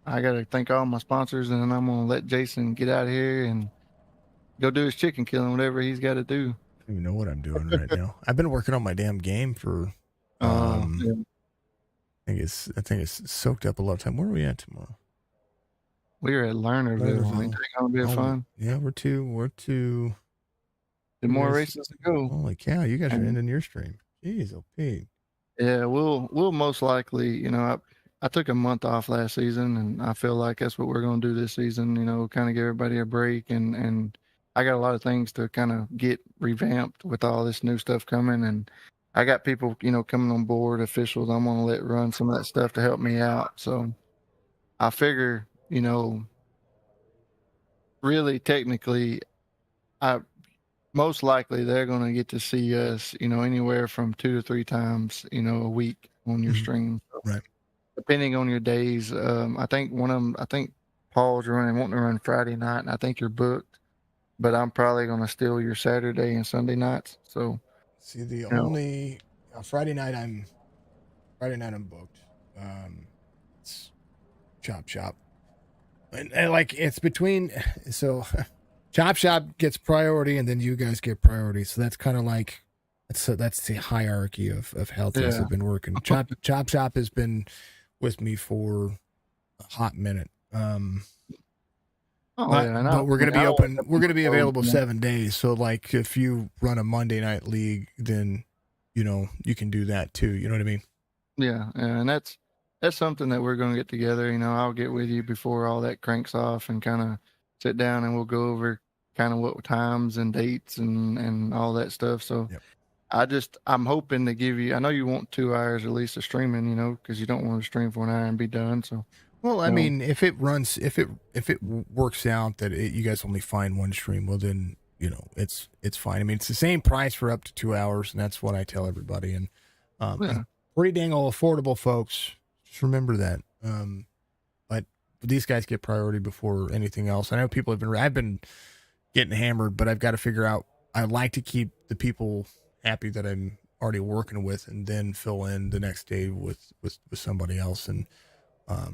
S4: I got to thank all my sponsors, and then I'm going to let Jason get out of here and go do his chicken killing, whatever he's got to do.
S2: I don't even know what I'm doing right now. I've been working on my damn game for, I think it's soaked up a lot of time. Where are we at tomorrow?
S4: We're at Lernerville. I think it's going to be fun.
S2: Yeah, we're two.
S4: The more races to go.
S2: Holy cow, you guys are ending your stream. Jeez, oh pig.
S4: Yeah, we'll most likely, you know, I took a month off last season, and I feel like that's what we're going to do this season, you know, kind of give everybody a break. And I got a lot of things to kind of get revamped with all this new stuff coming. And I got people, you know, coming on board, officials I'm going to let run some of that stuff to help me out. So I figure, you know, really technically, most likely they're going to get to see us, you know, anywhere from 2 to 3 times, you know, a week on your stream. So,
S2: right.
S4: Depending on your days, I think Paul's wanting to run Friday night, and I think you're booked, but I'm probably going to steal your Saturday and Sunday nights. So,
S2: see, the only Friday night I'm booked. It's Chop Shop, and like it's between so. Chop Shop gets priority, and then you guys get priority. So that's kind of like that's the hierarchy of health things have been working. Chop Shop has been with me for a hot minute. But we're gonna be open. We're gonna be available 7 days. So like if you run a Monday night league, then you know you can do that too. You know what I mean?
S4: Yeah, and that's something that we're gonna get together. You know, I'll get with you before all that cranks off and kind of sit down, and we'll go over kind of what times and dates and all that stuff. So I'm hoping to give you, I know you want 2 hours at least of streaming, you know, because you don't want to stream for an hour and be done. So,
S2: well, I mean, if it works out that you guys only find one stream, well, then it's fine. I mean, it's the same price for up to 2 hours, and that's what I tell everybody. And pretty dang affordable, folks. Just remember that. But these guys get priority before anything else. I know I've been getting hammered, but I've got to figure out. I like to keep the people happy that I'm already working with, and then fill in the next day with somebody else. And I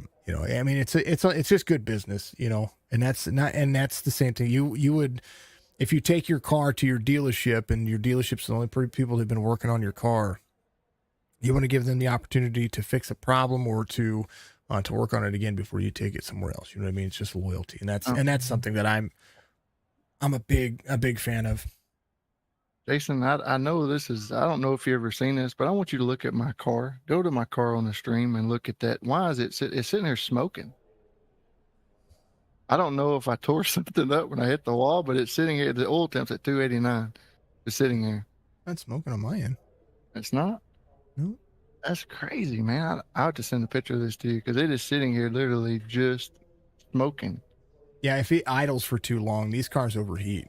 S2: mean, it's just good business, and that's the same thing. You would, if you take your car to your dealership, and your dealership's the only people who've been working on your car, you want to give them the opportunity to fix a problem or to work on it again before you take it somewhere else. You know what I mean? It's just loyalty, and that's something that I'm a big fan of.
S4: Jason, I know this is, I don't know if you've ever seen this, but I want you to look at my car. Go to my car on the stream and look at that. Why is it's sitting there smoking? I don't know if I tore something up when I hit the wall, but it's sitting here. The oil temp's at 289. It's sitting there.
S2: Not smoking on my end.
S4: It's not?
S2: No.
S4: That's crazy, man. I have to send a picture of this to you because it is sitting here literally just smoking.
S2: Yeah, if it idles for too long, these cars overheat.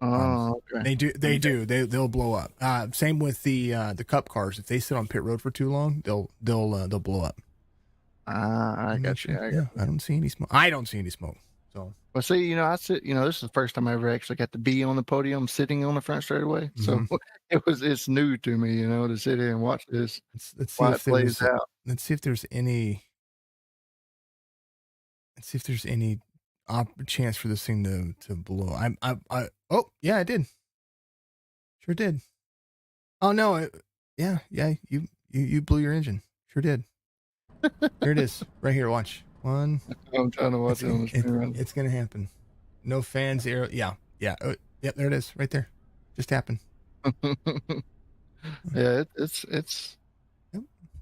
S4: Oh, okay.
S2: They'll blow up. Same with the Cup cars. If they sit on pit road for too long, they'll blow up.
S4: I got you.
S2: I don't see any smoke. I don't see any smoke. So,
S4: well, see, this is the first time I ever actually got to be on the podium, sitting on the front straightaway. So it's new to me, to sit here and watch this.
S2: Let's see if plays out. Let's see if there's any. Let's see if there's any chance for this thing to blow. Oh yeah, I did. Sure did. Oh no, yeah. You blew your engine. Sure did. Here it is, right here. Watch. One.
S4: I'm trying to watch it on the screen.
S2: It's gonna happen. No fans. Air. Yeah. Oh, yep. There it is, right there. Just happened.
S4: Yeah, it's.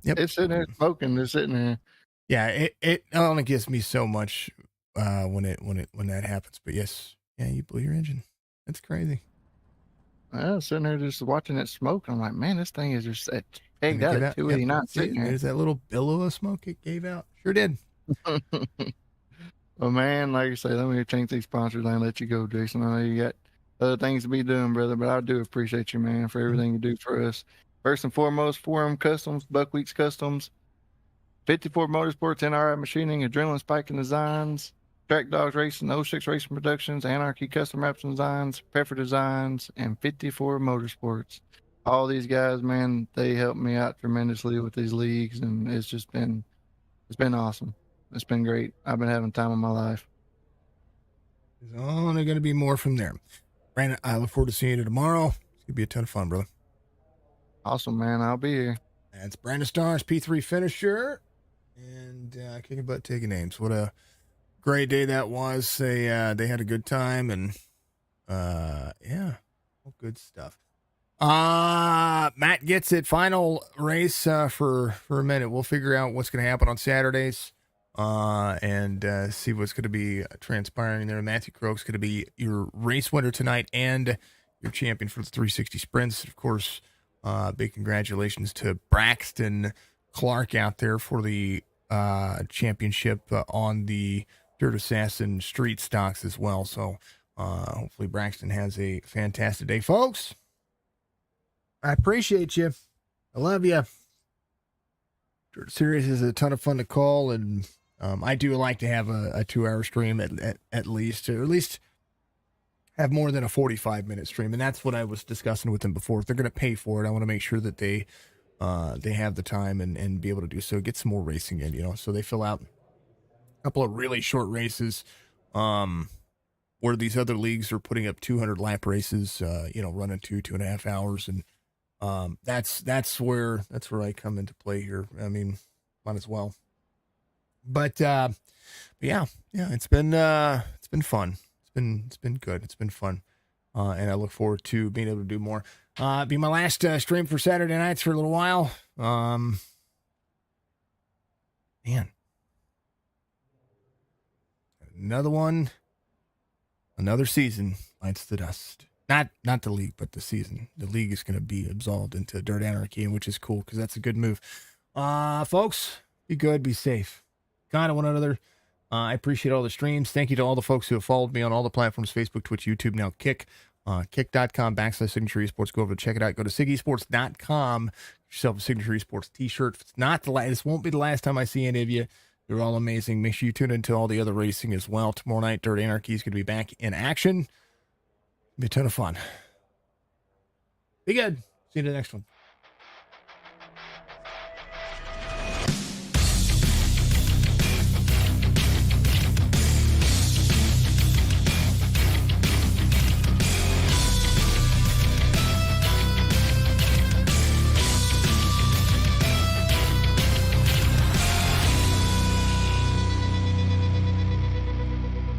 S2: Yep.
S4: It's sitting there smoking. They're sitting there.
S2: Yeah. It only gives me so much when that happens. But yes, yeah, you blew your engine. That's crazy.
S4: I was sitting there just watching it smoke. I'm like, man, this thing is just pegged out at 289 sitting here.
S2: There's that little billow of smoke it gave out. Sure did.
S4: Well, man, like I say, let me change these sponsors and let you go, Jason. I know you got other things to be doing, brother, but I do appreciate you, man, for everything you do for us. First and foremost, Forum Customs, Buckwheat's Customs, 54 Motorsports, NRI Machining, Adrenaline Spike and Designs, Track Dogs Racing, 06 Racing Productions, Anarchy Custom Wraps and Designs, PFEFFER Designs, and 54 Motorsports. All these guys, man, they helped me out tremendously with these leagues, and it's been awesome. It's been great. I've been having time of my life.
S2: There's only going to be more from there. Brandon, I look forward to seeing you tomorrow. It's going to be a ton of fun, brother.
S4: Awesome, man. I'll be here.
S2: That's Brandon Starrs, P3 finisher, and kicking butt, taking names. What a great day that was. They had a good time, and yeah, all good stuff. Matt gets it. Final race for a minute. We'll figure out what's going to happen on Saturdays, and see what's going to be transpiring there. Matthew Croak's going to be your race winner tonight and your champion for the 360 sprints. Of course, big congratulations to Braxton Clark out there for the championship on the Dirt Assassin Street Stocks as well. So hopefully Braxton has a fantastic day, folks. I appreciate you. I love you. Dirt Series is a ton of fun to call, and I do like to have a 2-hour stream at least, or at least have more than a 45-minute stream, and that's what I was discussing with them before. If they're going to pay for it, I want to make sure that they have the time and be able to do so. Get some more racing in, So they fill out a couple of really short races, where these other leagues are putting up 200 lap races, running 2.5 hours, and that's where I come into play here. I mean, might as well. But yeah, it's been fun. It's been good. It's been fun. And I look forward to being able to do more. Be my last stream for Saturday nights for a little while. Man. Another one. Another season bites the dust. Not the league, but the season. The league is going to be absolved into Dirt Anarchy, which is cool because that's a good move. Folks, be good, be safe. Kind of one another. I appreciate all the streams. Thank you to all the folks who have followed me on all the platforms, Facebook, Twitch, YouTube, now Kick. Kick.com/Signature Esports. Go over to check it out. Go to SiggySports.com. Yourself a Signature Esports t-shirt. If it's not the last, this won't be the last time I see any of you. You're all amazing. Make sure you tune into all the other racing as well. Tomorrow night, Dirt Anarchy is going to be back in action. Be a ton of fun. Be good. See you in the next one.